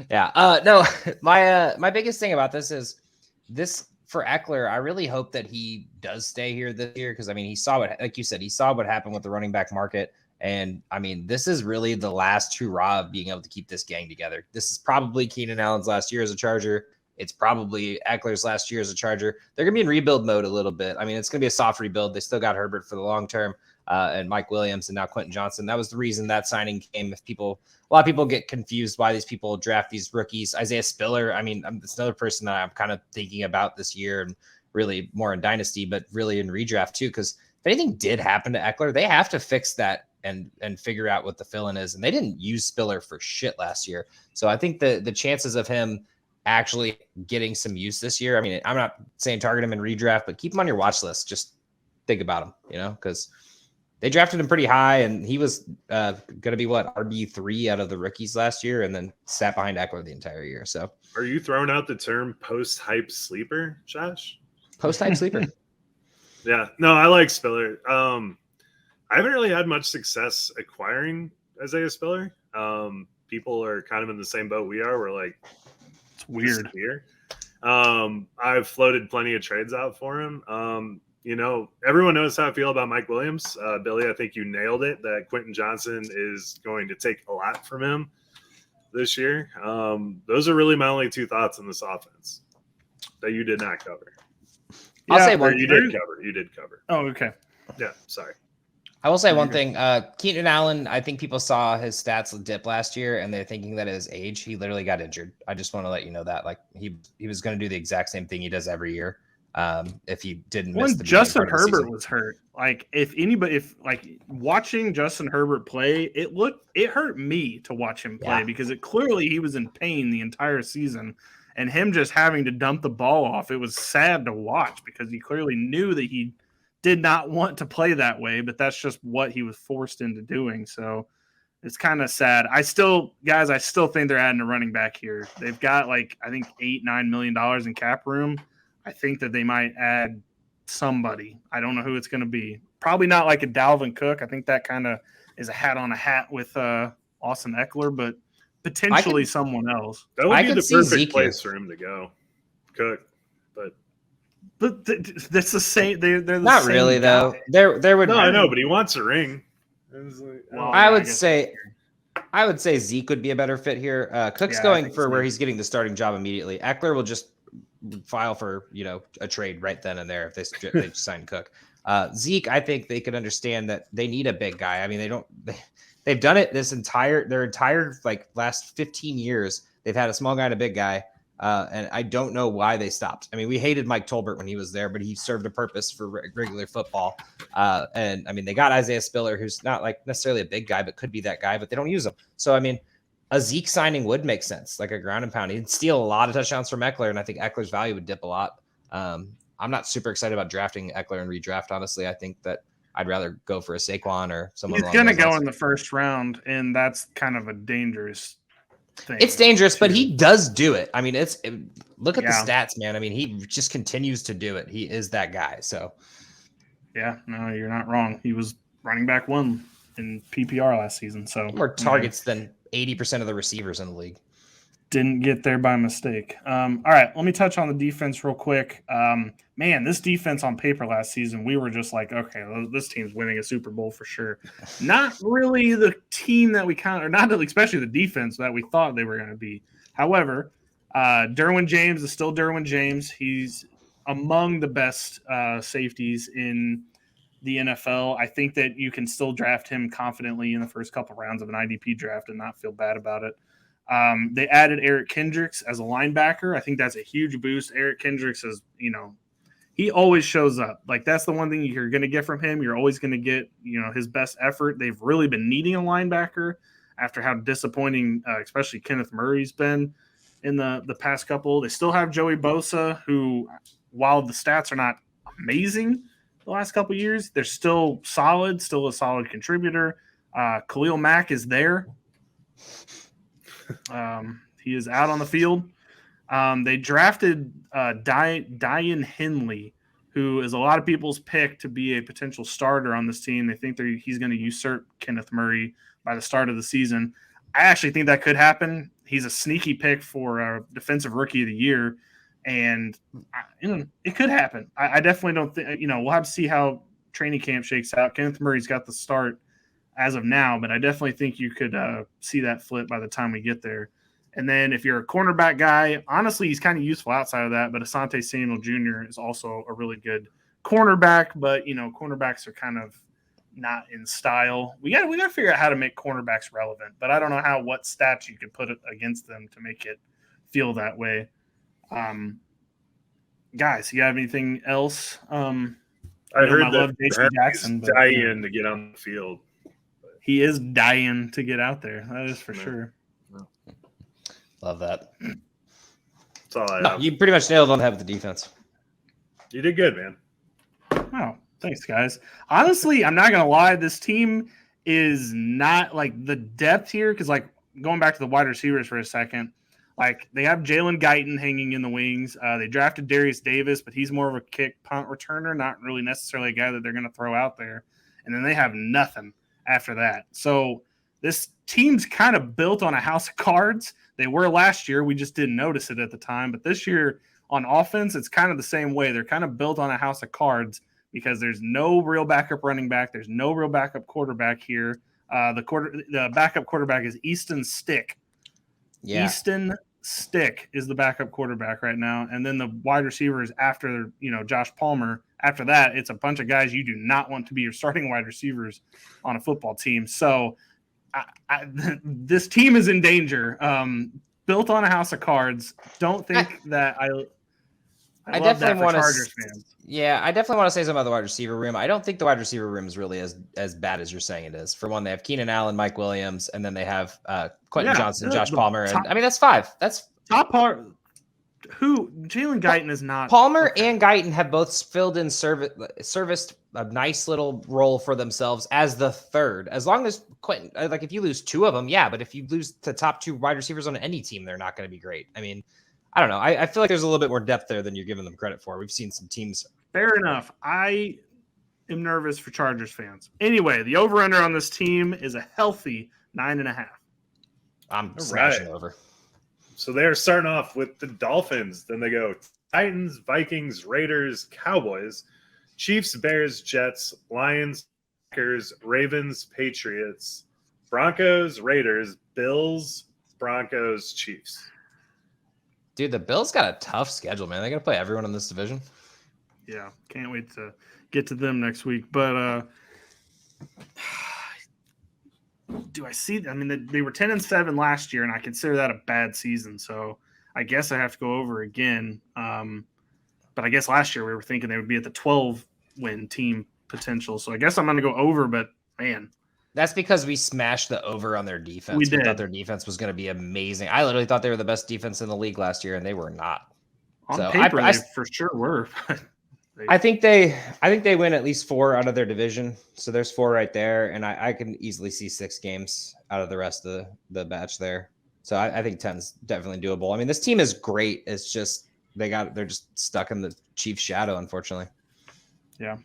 Yeah. No, my biggest thing about this is this for Eckler. I really hope that he does stay here this year because he saw like you said, he saw what happened with the running back market. And this is really the last hurrah of being able to keep this gang together. This is probably Keenan Allen's last year as a Charger. It's probably Eckler's last year as a Charger. They're going to be in rebuild mode a little bit. It's going to be a soft rebuild. They still got Herbert for the long term and Mike Williams and now Quentin Johnston. That was the reason that signing came. A lot of people get confused why these people draft these rookies. Isaiah Spiller, it's another person that I'm kind of thinking about this year and really more in Dynasty, but really in redraft too. Because if anything did happen to Eckler, they have to fix that and figure out what the fill-in is. And they didn't use Spiller for shit last year. So I think the chances of him actually getting some use this year, I'm not saying target him in redraft, but keep him on your watch list. Just think about him, because they drafted him pretty high, and he was going to be RB3 out of the rookies last year, and then sat behind Eckler the entire year. So, are you throwing out the term post-hype sleeper, Josh? Post-hype sleeper. Yeah, no, I like Spiller. I haven't really had much success acquiring Isaiah Spiller. People are kind of in the same boat we are. We're like, it's weird here. I've floated plenty of trades out for him. Everyone knows how I feel about Mike Williams. Billy, I think you nailed it, that Quentin Johnston is going to take a lot from him this year. Those are really my only 2 thoughts on this offense that you did not cover. I'll say one. You did cover. Oh, okay. Yeah, sorry. I will say one thing. Keenan Allen, I think people saw his stats dip last year, and they're thinking that at his age, he literally got injured. I just want to let you know that. He was going to do the exact same thing he does every year. If he didn't miss the Justin Herbert was hurt, if watching Justin Herbert play, it hurt me to watch him play because clearly he was in pain the entire season, and him just having to dump the ball off, it was sad to watch because he clearly knew that he did not want to play that way, but that's just what he was forced into doing. So it's kind of sad. I still think they're adding a running back here. They've got I think $8-9 million in cap room. I think that they might add somebody. I don't know who it's going to be. Probably not like a Dalvin Cook. I think that kind of is a hat on a hat with Austin Eckler, but potentially someone else. That would be the perfect place for him to go, Cook. But that's the same. They're the not same really guy. though. There would. No, I know, but he wants a ring. I would say Zeke would be a better fit here. Cook's going for where he's getting the starting job immediately. Eckler will just file for a trade right then and there if they sign Cook. Zeke, I think they could understand that they need a big guy. I mean, they've done it their entire like last 15 years. They've had a small guy and a big guy. And I don't know why they stopped. I mean, we hated Mike Tolbert when he was there, but he served a purpose for regular football. And I mean, they got Isaiah Spiller, who's not like necessarily a big guy, but could be that guy, but they don't use him. So, I mean, a Zeke signing would make sense, like a ground and pound. He'd steal a lot of touchdowns from Eckler, and I think Eckler's value would dip a lot. I'm not super excited about drafting Eckler and redraft, honestly. I think that I'd rather go for a Saquon or someone. He's going to go in the first round, and that's kind of a dangerous thing. It's dangerous, but he does do it. I mean, look at the Yeah. stats, man. I mean, he just continues to do it. He is that guy. So, Yeah, no, you're not wrong. He was running back 1 in PPR last season. So more targets than 80% of the receivers in the league. Didn't get there by mistake. All right, let me touch on the defense real quick. Man, this defense on paper last season, we were just like, okay, this team's winning a Super Bowl for sure. Not really the team that we kind of, or not especially the defense that we thought they were going to be. However, Derwin James is still Derwin James. He's among the best safeties in the NFL. I think that you can still draft him confidently in the first couple rounds of an IDP draft and not feel bad about it. They added Eric Kendricks as a linebacker. I think that's a huge boost. Eric Kendricks is, he always shows up. Like, that's the one thing you're going to get from him. You're always going to get, his best effort. They've really been needing a linebacker after how disappointing, especially Kenneth Murray's been in the past couple. They still have Joey Bosa, who, while the stats are not amazing the last couple of years, they're still solid, still a solid contributor. Khalil Mack is there. He is out on the field. They drafted Dian Henley, who is a lot of people's pick to be a potential starter on this team. They think he's going to usurp Kenneth Murray by the start of the season. I actually think that could happen. He's a sneaky pick for Defensive Rookie of the Year, and it could happen. I definitely don't think we'll have to see how training camp shakes out. Kenneth Murray's got the start as of now, but I definitely think you could see that flip by the time we get there. And then if you're a cornerback guy, honestly, he's kind of useful outside of that, but Asante Samuel Jr. is also a really good cornerback, but cornerbacks are kind of not in style. We got to figure out how to make cornerbacks relevant, but I don't know what stats you could put against them to make it feel that way. Guys, you have anything else? I heard that Jason Jackson dying to get on the field. He is dying to get out there. That is for sure. Love that. That's all I have. You pretty much nailed on the head with the defense. You did good, man. Oh, thanks, guys. Honestly, I'm not going to lie. This team is not like the depth here. Because going back to the wide receivers for a second, they have Jalen Guyton hanging in the wings. They drafted Darius Davis, but he's more of a kick punt returner, not really necessarily a guy that they're going to throw out there. And then they have nothing after that. So this team's kind of built on a house of cards. They were last year. We just didn't notice it at the time. But this year on offense, it's kind of the same way. They're kind of built on a house of cards because there's no real backup running back. There's no real backup quarterback here. The backup quarterback is Easton Stick. Yeah. Easton Stick is the backup quarterback right now. And then the wide receivers after, Josh Palmer. After that, it's a bunch of guys you do not want to be your starting wide receivers on a football team. So this team is in danger. Built on a house of cards. Don't think that I love that for Chargers fans. Yeah, I definitely want to say something about the wide receiver room. I don't think the wide receiver room is really as bad as you're saying it is. For one, they have Keenan Allen, Mike Williams, and then they have Quentin Johnson, Josh Palmer. That's 5. That's top part. Who Jalen Guyton is not. Palmer and Guyton have both filled in serviced a nice little role for themselves as the third. As long as Quentin, if you lose 2 of them, yeah, but if you lose the top 2 wide receivers on any team, they're not going to be great. I mean, I don't know. I feel like there's a little bit more depth there than you're giving them credit for. We've seen some teams. Fair enough. I am nervous for Chargers fans. Anyway, the over-under on this team is a healthy 9.5. I'm smashing over. So they're starting off with the Dolphins. Then they go Titans, Vikings, Raiders, Cowboys, Chiefs, Bears, Jets, Lions, Packers, Ravens, Patriots, Broncos, Raiders, Bills, Broncos, Chiefs. Dude, the Bills got a tough schedule, man. They got to play everyone in this division. Yeah, can't wait to get to them next week. But do I see? I mean, they were 10-7 last year, and I consider that a bad season. So I guess I have to go over again. But I guess last year we were thinking they would be at the 12-win team potential. So I guess I'm going to go over. But man, that's because we smashed the over on their defense. We thought did. their defense was going to be amazing. I literally thought they were the best defense in the league last year, and they were not. on So paper, they for sure were. I think they win at least 4 out of their division. So there's 4 right there, and I can easily see 6 games out of the rest of the batch there. So I think 10's definitely doable. I mean, this team is great. It's just they're just stuck in the Chiefs' shadow, unfortunately. Yeah.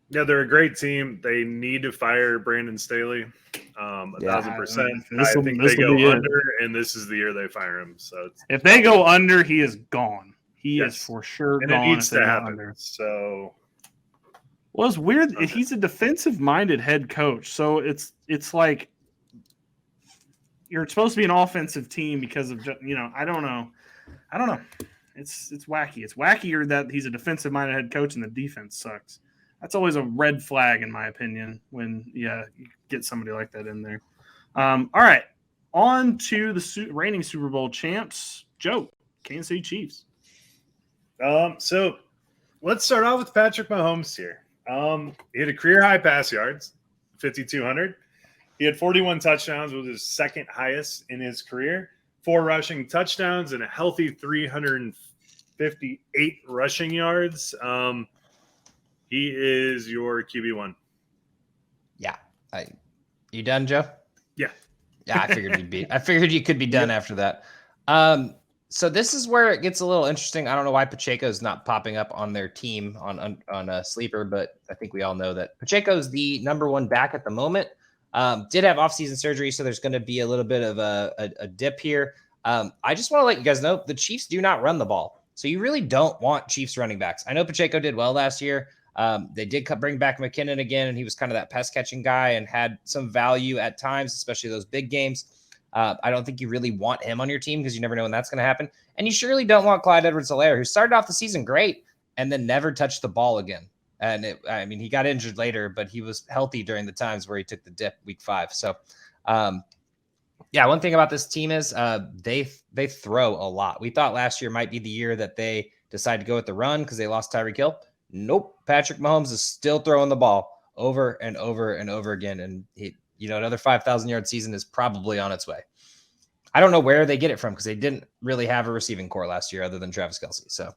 Yeah, they're a great team. They need to fire Brandon Staley, 1,000%. I think they go under, and this is the year they fire him. So if they go under, he is gone. He is for sure and gone. It needs to happen. Under. So, well, it's weird. He's a defensive-minded head coach, so it's like you're supposed to be an offensive team because of I don't know. It's wacky. It's wackier that he's a defensive-minded head coach and the defense sucks. That's always a red flag, in my opinion, when you get somebody like that in there. All right, on to the reigning Super Bowl champs, Joe, Kansas City Chiefs. So let's start off with Patrick Mahomes here. He had a career-high pass yards, 5,200. He had 41 touchdowns, which was his second highest in his career. 4 rushing touchdowns and a healthy 358 rushing yards. He is your QB1. Yeah. You done, Joe? Yeah. Yeah, I figured you could be done after that. So this is where it gets a little interesting. I don't know why Pacheco is not popping up on their team on a sleeper, but I think we all know that Pacheco is the number 1 back at the moment. Did have offseason surgery, so there's going to be a little bit of a dip here. I just want to let you guys know the Chiefs do not run the ball. So you really don't want Chiefs running backs. I know Pacheco did well last year. They did bring back McKinnon again, and he was kind of that pass catching guy and had some value at times, especially those big games. I don't think you really want him on your team because you never know when that's going to happen. And you surely don't want Clyde Edwards-Helaire, who started off the season great and then never touched the ball again. And he got injured later, but he was healthy during the times where he took the dip week 5. So, one thing about this team is they throw a lot. We thought last year might be the year that they decided to go with the run because they lost Tyreek Hill. Nope. Patrick Mahomes is still throwing the ball over and over and over again. And another 5,000-yard season is probably on its way. I don't know where they get it from because they didn't really have a receiving core last year other than Travis Kelce. So,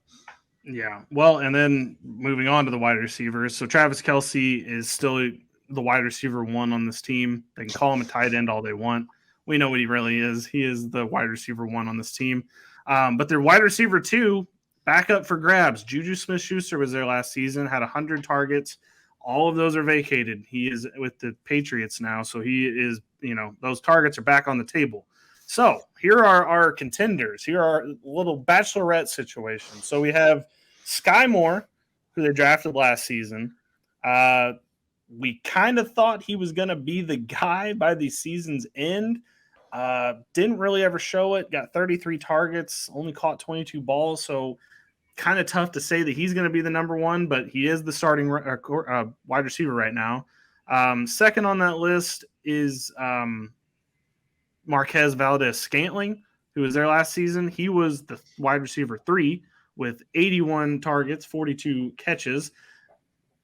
yeah. Well, and then moving on to the wide receivers. So Travis Kelce is still the wide receiver 1 on this team. They can call him a tight end all they want. We know what he really is. He is the wide receiver 1 on this team. But their wide receiver 2, back up for grabs. Juju Smith-Schuster was there last season, had 100 targets. All of those are vacated. He is with the Patriots now. So he is, those targets are back on the table. So here are our contenders. Here are a little bachelorette situation. So we have Sky Moore, who they drafted last season. We kind of thought he was going to be the guy by the season's end. Didn't really ever show it. Got 33 targets, only caught 22 balls. So kind of tough to say that he's going to be the number 1, but he is the starting wide receiver right now. Second on that list is Marquez Valdez-Scantling, who was there last season. He was the wide receiver 3 with 81 targets, 42 catches.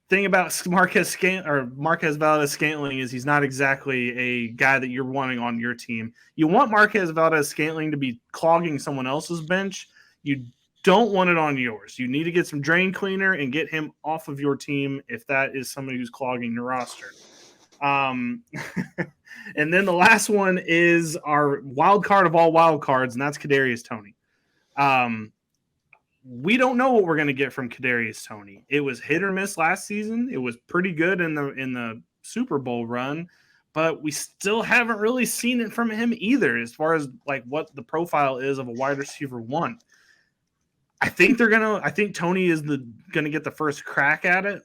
Thing about Marquez Valdez-Scantling is he's not exactly a guy that you're wanting on your team. You want Marquez Valdez-Scantling to be clogging someone else's bench. You don't want it on yours. You need to get some drain cleaner and get him off of your team if that is somebody who's clogging your roster. And then the last one is our wild card of all wild cards, and that's Kadarius Toney. We don't know what we're going to get from Kadarius Toney. It was hit or miss last season. It was pretty good in the Super Bowl run, but we still haven't really seen it from him either as far as like what the profile is of a wide receiver 1. I think Toney is gonna get the first crack at it,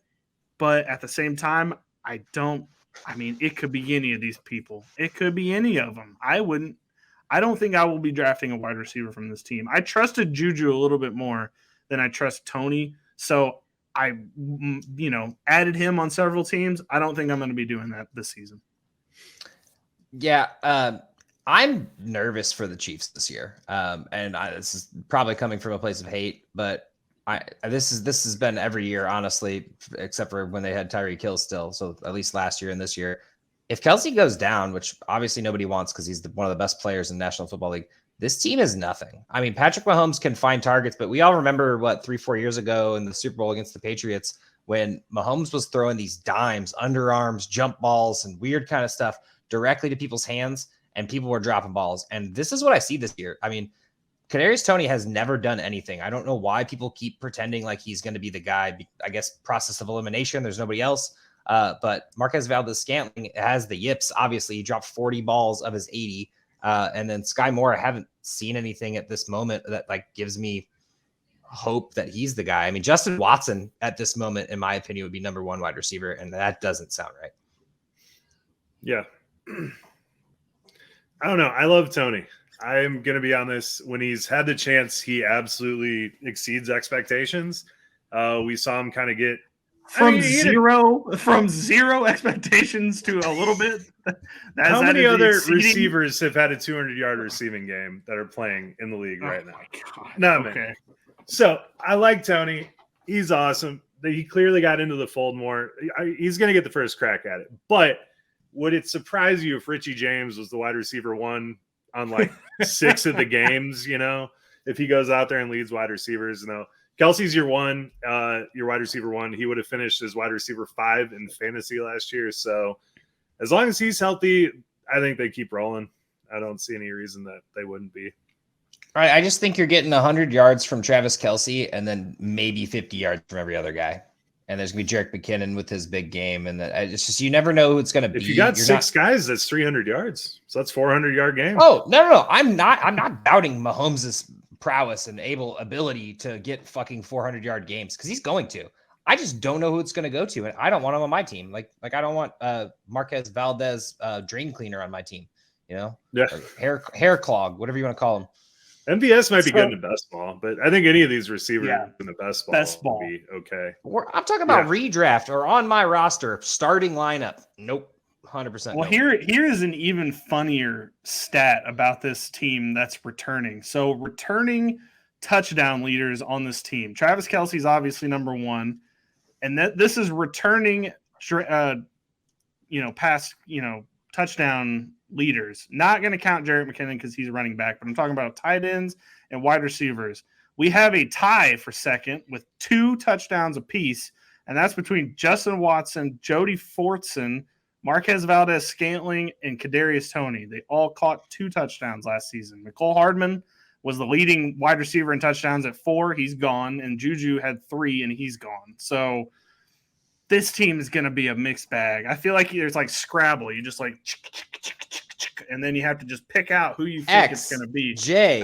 but at the same time, it could be any of these people. It could be any of them. I don't think I will be drafting a wide receiver from this team. I trusted Juju a little bit more than I trust Toney. So added him on several teams. I don't think I'm going to be doing that this season. Yeah, I'm nervous for the Chiefs this year, and this is probably coming from a place of hate, but this has been every year, honestly, except for when they had Tyreek Hill still. So at least last year and this year, if Kelsey goes down, which obviously nobody wants because he's one of the best players in National Football League, this team is nothing. I mean, Patrick Mahomes can find targets, but we all remember 3-4 years ago in the Super Bowl against the Patriots when Mahomes was throwing these dimes, underarms, jump balls, and weird kind of stuff directly to people's hands, and people were dropping balls. And this is what I see this year. I mean, Kadarius Toney has never done anything. I don't know why people keep pretending like he's going to be the guy. I guess process of elimination. There's nobody else. But Marquez Valdes-Scantling has the yips. Obviously, he dropped 40 balls of his 80. And then Sky Moore, I haven't seen anything at this moment that gives me hope that he's the guy. I mean, Justin Watson at this moment, in my opinion, would be number one wide receiver, and that doesn't sound right. Yeah. I don't know. I love Toney. I'm going to be honest. When he's had the chance, he absolutely exceeds expectations. We saw him kind of get from zero expectations to a little bit. How many other receivers have had a 200-yard receiving game that are playing in the league right now? Not many. So I like Toney. He's awesome. He clearly got into the fold more. He's going to get the first crack at it. But would it surprise you if Richie James was the wide receiver one on 6 of the games, if he goes out there and leads wide receivers? Kelsey's your wide receiver one. He would have finished as wide receiver 5 in fantasy last year. So as long as he's healthy, I think they keep rolling. I don't see any reason that they wouldn't be. All right. I just think you're getting 100 yards from Travis Kelce and then maybe 50 yards from every other guy. And there's going to be Jerick McKinnon with his big game. And it's just, you never know who it's going to be. If you got 6 guys, that's 300 yards. So that's 400-yard game. Oh, no. I'm not doubting Mahomes' prowess and ability to get fucking 400-yard games because he's going to. I just don't know who it's going to go to. And I don't want him on my team. Like I don't want Marquez Valdez dream cleaner on my team, Yeah. Hair clog, whatever you want to call him. MVS might be good in best ball, but I think any of these receivers in the best ball would be okay. I'm talking about redraft or on my roster, starting lineup. Nope. 100%. Well, here is an even funnier stat about this team that's returning. So returning touchdown leaders on this team. Travis Kelce is obviously number 1. And this is returning, past, touchdown leaders. Not going to count Jerick McKinnon because he's running back, but I'm talking about tight ends and wide receivers. We have a tie for second with 2 touchdowns apiece, and that's between Justin Watson, Jody Fortson, Marquez Valdes-Scantling, and Kadarius Toney. They all caught 2 touchdowns last season. Mecole Hardman was the leading wide receiver in touchdowns at 4. He's gone, and Juju had 3, and he's gone. So this team is going to be a mixed bag. I feel like there's Scrabble. You just and then you have to just pick out who you think it's going to be. J.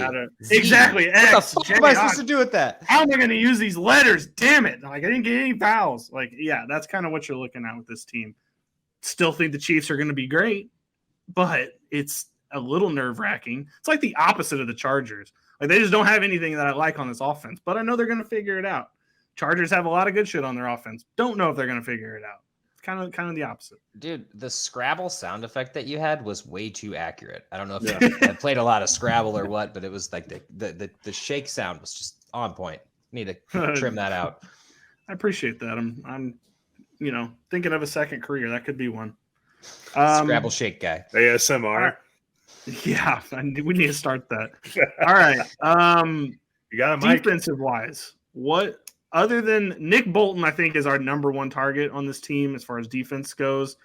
Exactly. X. What the fuck am I supposed to do with that? How am I going to use these letters? Damn it. I didn't get any vowels. That's kind of what you're looking at with this team. Still think the Chiefs are going to be great, but it's a little nerve-wracking. It's like the opposite of the Chargers. They just don't have anything that I like on this offense, but I know they're going to figure it out. Chargers have a lot of good shit on their offense. Don't know if they're going to figure it out. It's kind of the opposite. Dude, the Scrabble sound effect that you had was way too accurate. I don't know if you had played a lot of Scrabble or what, but it was the shake sound was just on point. Need to trim that out. I appreciate that. I'm thinking of a second career. That could be one. Scrabble shake guy. ASMR. Yeah, we need to start that. All right. You got a mic. Defensive wise, what other than Nick Bolton, I think is our number 1 target on this team as far as defense goes.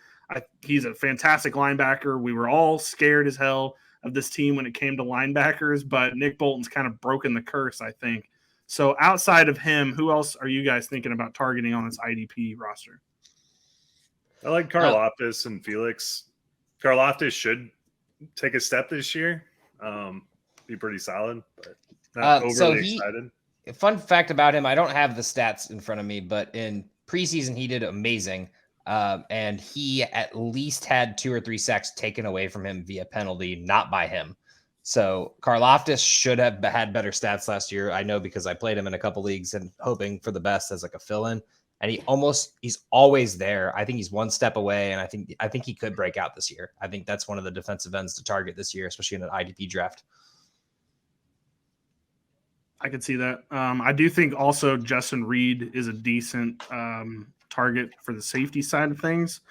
He's a fantastic linebacker. We were all scared as hell of this team when it came to linebackers, but Nick Bolton's kind of broken the curse, I think. So outside of him, who else are you guys thinking about targeting on this IDP roster? I like Karlaftis and Felix. Karlaftis should take a step this year. Be pretty solid, but not overly excited. Fun fact about him, I don't have the stats in front of me, but in preseason he did amazing. And he at least had 2 or 3 sacks taken away from him via penalty, not by him. So Karlaftis should have had better stats last year. I know because I played him in a couple leagues and hoping for the best as a fill-in. and he's always there. I think he's one step away, and I think he could break out this year. I think that's one of the defensive ends to target this year, especially in an IDP draft. I could see that. I do think also Justin Reed is a decent target for the safety side of things.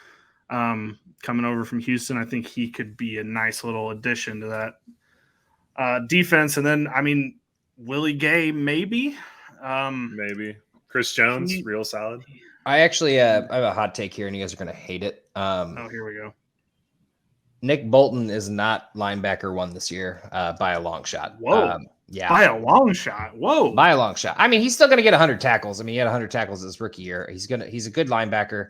Coming over from Houston, I think he could be a nice little addition to that defense. And then, I mean, Willie Gay, maybe. Maybe. Chris Jones, real solid. I actually I have a hot take here, and you guys are going to hate it. Here we go. Nick Bolton is not linebacker 1 this year by a long shot. Whoa. Yeah. By a long shot. Whoa. By a long shot. I mean, he's still going to get 100 tackles. I mean, he had 100 tackles his rookie year. He's a good linebacker.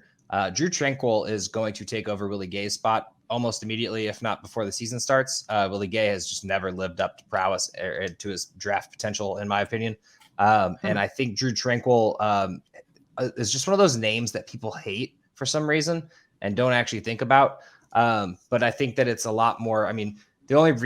Drew Tranquill is going to take over Willie Gay's spot almost immediately, if not before the season starts. Willie Gay has just never lived up to prowess or to his draft potential, in my opinion. And I think Drew Tranquill is just one of those names that people hate for some reason and don't actually think about. But I think that it's a lot more. I mean, one of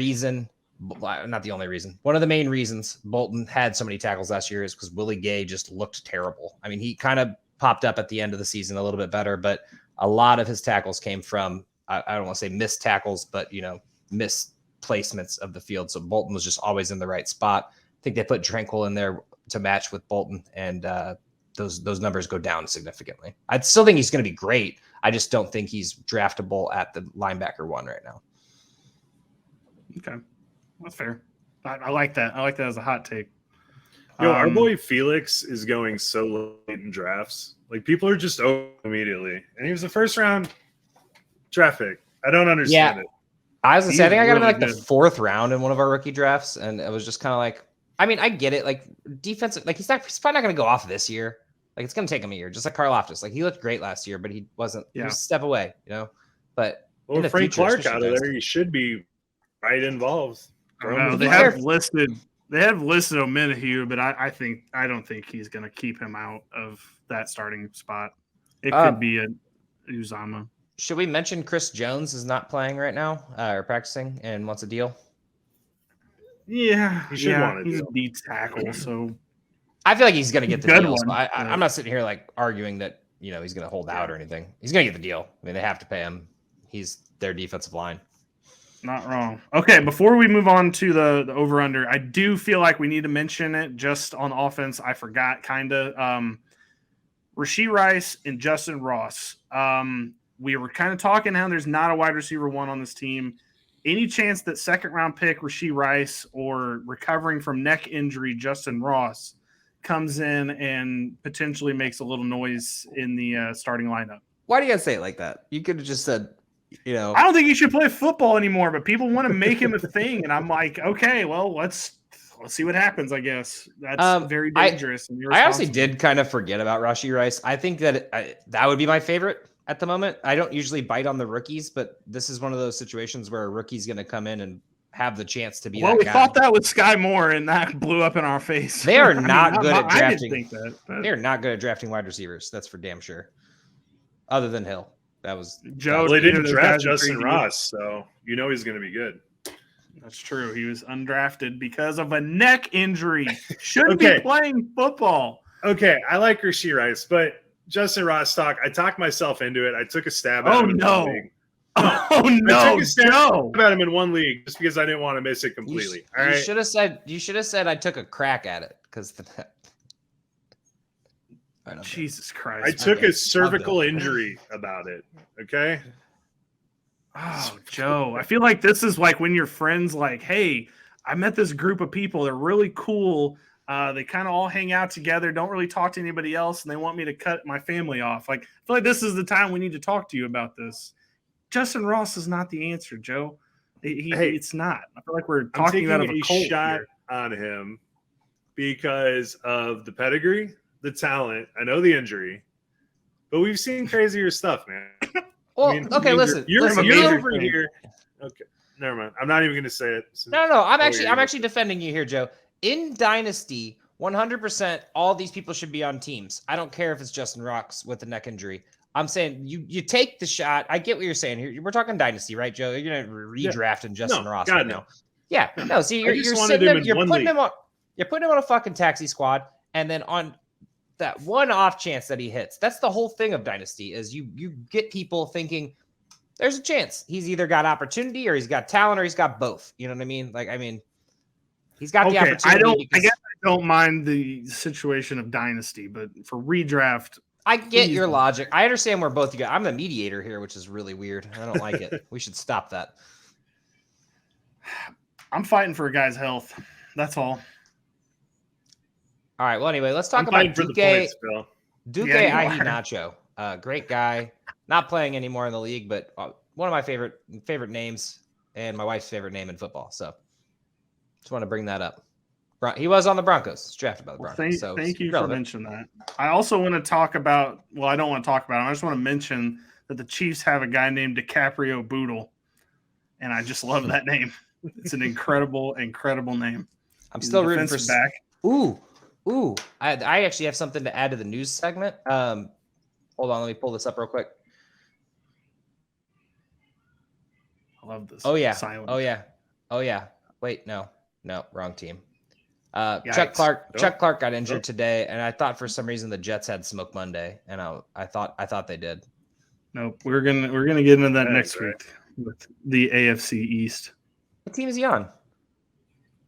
the main reasons Bolton had so many tackles last year is because Willie Gay just looked terrible. I mean, he kind of popped up at the end of the season a little bit better, but a lot of his tackles came from, I don't want to say missed tackles, but, missed placements of the field. So Bolton was just always in the right spot. I think they put Tranquill in there to match with Bolton, and those numbers go down significantly. I still think he's going to be great. I just don't think he's draftable at the linebacker 1 right now. Okay. That's fair. I like that. I like that as a hot take. Our boy Felix is going so late in drafts. Like, people are just over immediately. And he was a first-round draft pick. I don't understand it. I was going to say, I think I got him really in like the 4th round in one of our rookie drafts, and it was just kind of like, I mean, I get it. Like, defensive, like he's probably not going to go off this year. Like, it's going to take him a year, just like Karlaftis. Like, he looked great last year, but he wasn't. He was a step away, But with Frank Clark out of there, he should be right involved. They have listed Omenihu, but I don't think he's going to keep him out of that starting spot. It could be a Uzama. Should we mention Chris Jones is not playing right now or practicing and wants a deal? Yeah, he's a D tackle, so I feel like he's going to get the deal. So I'm not sitting here like arguing that he's going to hold out or anything. He's going to get the deal. I mean, they have to pay him. He's their defensive line. Not wrong. Okay, before we move on to the over-under, I do feel like we need to mention it just on offense. I forgot, kind of. Rashee Rice and Justin Ross. We were kind of talking how there's not a wide receiver 1 on this team. Any chance that second-round pick Rashee Rice or recovering from neck injury Justin Ross comes in and potentially makes a little noise in the starting lineup? Why do you guys say it like that? You could have just said, I don't think he should play football anymore, but people want to make him a thing. And I'm like, okay, well, let's see what happens, I guess. That's very dangerous. I honestly did kind of forget about Rashee Rice. I think that that would be my favorite at the moment. I don't usually bite on the rookies, but this is one of those situations where a rookie's going to come in and have the chance to be that guy. We thought that with Sky Moore, and that blew up in our face. They are not good at drafting. I didn't think that. They're not good at drafting wide receivers. That's for damn sure. Other than Hill. That was Joe. Well, they didn't draft Justin Ross, so he's going to be good. That's true. He was undrafted because of a neck injury. Shouldn't be playing football. Okay, I like Rashee Rice, but Justin Ross I talked myself into it. I took a stab at him. No. I took a stab at him in one league just because I didn't want to miss it completely. You should have said I took a crack at it because Jesus Christ. I took a cervical injury about it. Okay. Oh, Joe. I feel like this is like when your friends like, hey, I met this group of people. They're really cool. They kind of all hang out together, don't really talk to anybody else, and they want me to cut my family off. Like, I feel like this is the time we need to talk to you about this. Justin Ross is not the answer, Joe. It's not. I feel like we're talking about a shot on him because of the pedigree, the talent. I know the injury, but we've seen crazier stuff, man. Well, listen. You're over here. Okay, never mind. I'm not even going to say it. No. I'm actually defending you here, Joe. In Dynasty, 100%, all these people should be on teams. I don't care if it's Justin Ross with a neck injury. I'm saying you take the shot. I get what you're saying here. We're talking Dynasty, right, Joe? You're going to redraft in Justin Ross right now. Yeah, no. See, you're sitting there, you're putting him on a fucking taxi squad, and then on that one off chance that he hits. That's the whole thing of Dynasty is you get people thinking there's a chance. He's either got opportunity or he's got talent or he's got both. You know what I mean? Like, I mean, he's got the opportunity. I guess I don't mind the situation of Dynasty, but for redraft, I get your logic. I understand where both you got. I'm the mediator here, which is really weird. I don't like it. We should stop that. I'm fighting for a guy's health. That's all. All right. Well, anyway, let's talk about Duque Nacho. Great guy. Not playing anymore in the league, but one of my favorite names and my wife's favorite name in football. So just want to bring that up. He was on the Broncos. He's drafted by the Broncos. Thank you for mentioning that. I also want to talk about, well, I don't want to talk about him. I just want to mention that the Chiefs have a guy named DiCaprio Boodle, and I just love that name. It's an incredible name. I'm still rooting for back. Ooh. I actually have something to add to the news segment. Hold on, let me pull this up real quick. I love this. Oh yeah. Silence. Oh yeah. Wait, no, wrong team. Chuck Clark got injured today, and I thought for some reason the Jets had Smoke Monday, and I thought they did. Nope. We're gonna get into that next week with the AFC East. What team is he on?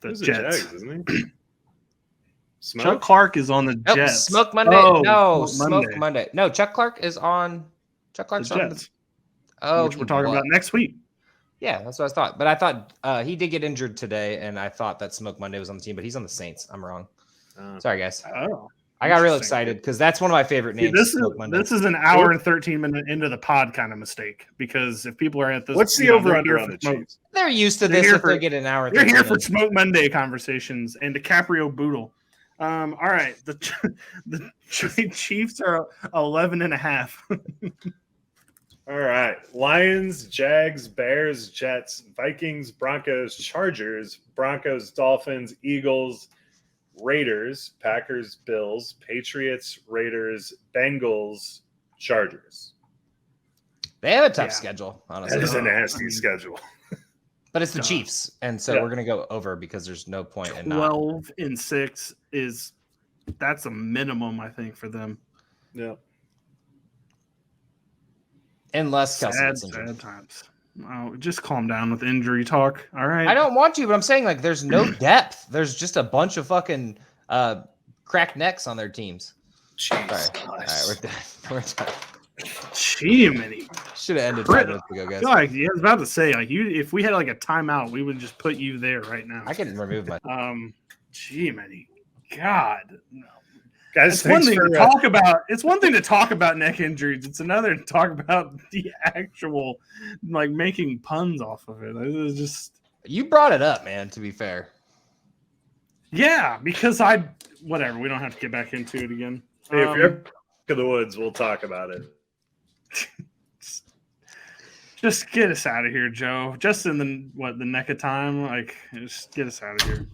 The Jets, Jags, isn't he? Chuck Clark is on the Jets. Smoke Monday. Smoke Monday. No, Chuck Clark is on. Chuck Clark's the Jets. Which we're talking about next week. Yeah, that's what I thought. But I thought he did get injured today, and I thought that Smoke Monday was on the team, but he's on the Saints. I'm wrong. Sorry, guys. Oh, I got real excited because that's one of my favorite names. This is an hour and 13 minute into the pod kind of mistake because if people are at this, what's the over under on the Chiefs? They're used to this. If they get an hour, they're here for Smoke Monday conversations and DiCaprio Boodle. All right, the Chiefs are 11.5. All right, Lions, Jags, Bears, Jets, Vikings, Broncos, Chargers, Broncos, Dolphins, Eagles, Raiders, Packers, Bills, Patriots, Raiders, Bengals, Chargers. They have a tough schedule, honestly. That is a nasty schedule. But it's the Chiefs, and so we're going to go over because there's no point in 12-6 that's a minimum, I think, for them. Yeah. Unless sad times. Oh, just calm down with injury talk. All right. I don't want to, but I'm saying like there's no depth. There's just a bunch of fucking cracked necks on their teams. Jeez. All right, we're done. Jiminy. Should have ended 5 minutes ago, guys. I was about to say, like if we had like a timeout, we would just put you there right now. I can remove my Jiminy. God. No. Guys, it's one thing to talk about. It's one thing to talk about neck injuries. It's another to talk about the actual, like, making puns off of it. It was just. You brought it up, man. To be fair. Yeah, because whatever. We don't have to get back into it again. Hey, if you're up to the woods, we'll talk about it. Just get us out of here, Joe. Just in the neck of time. Like, just get us out of here.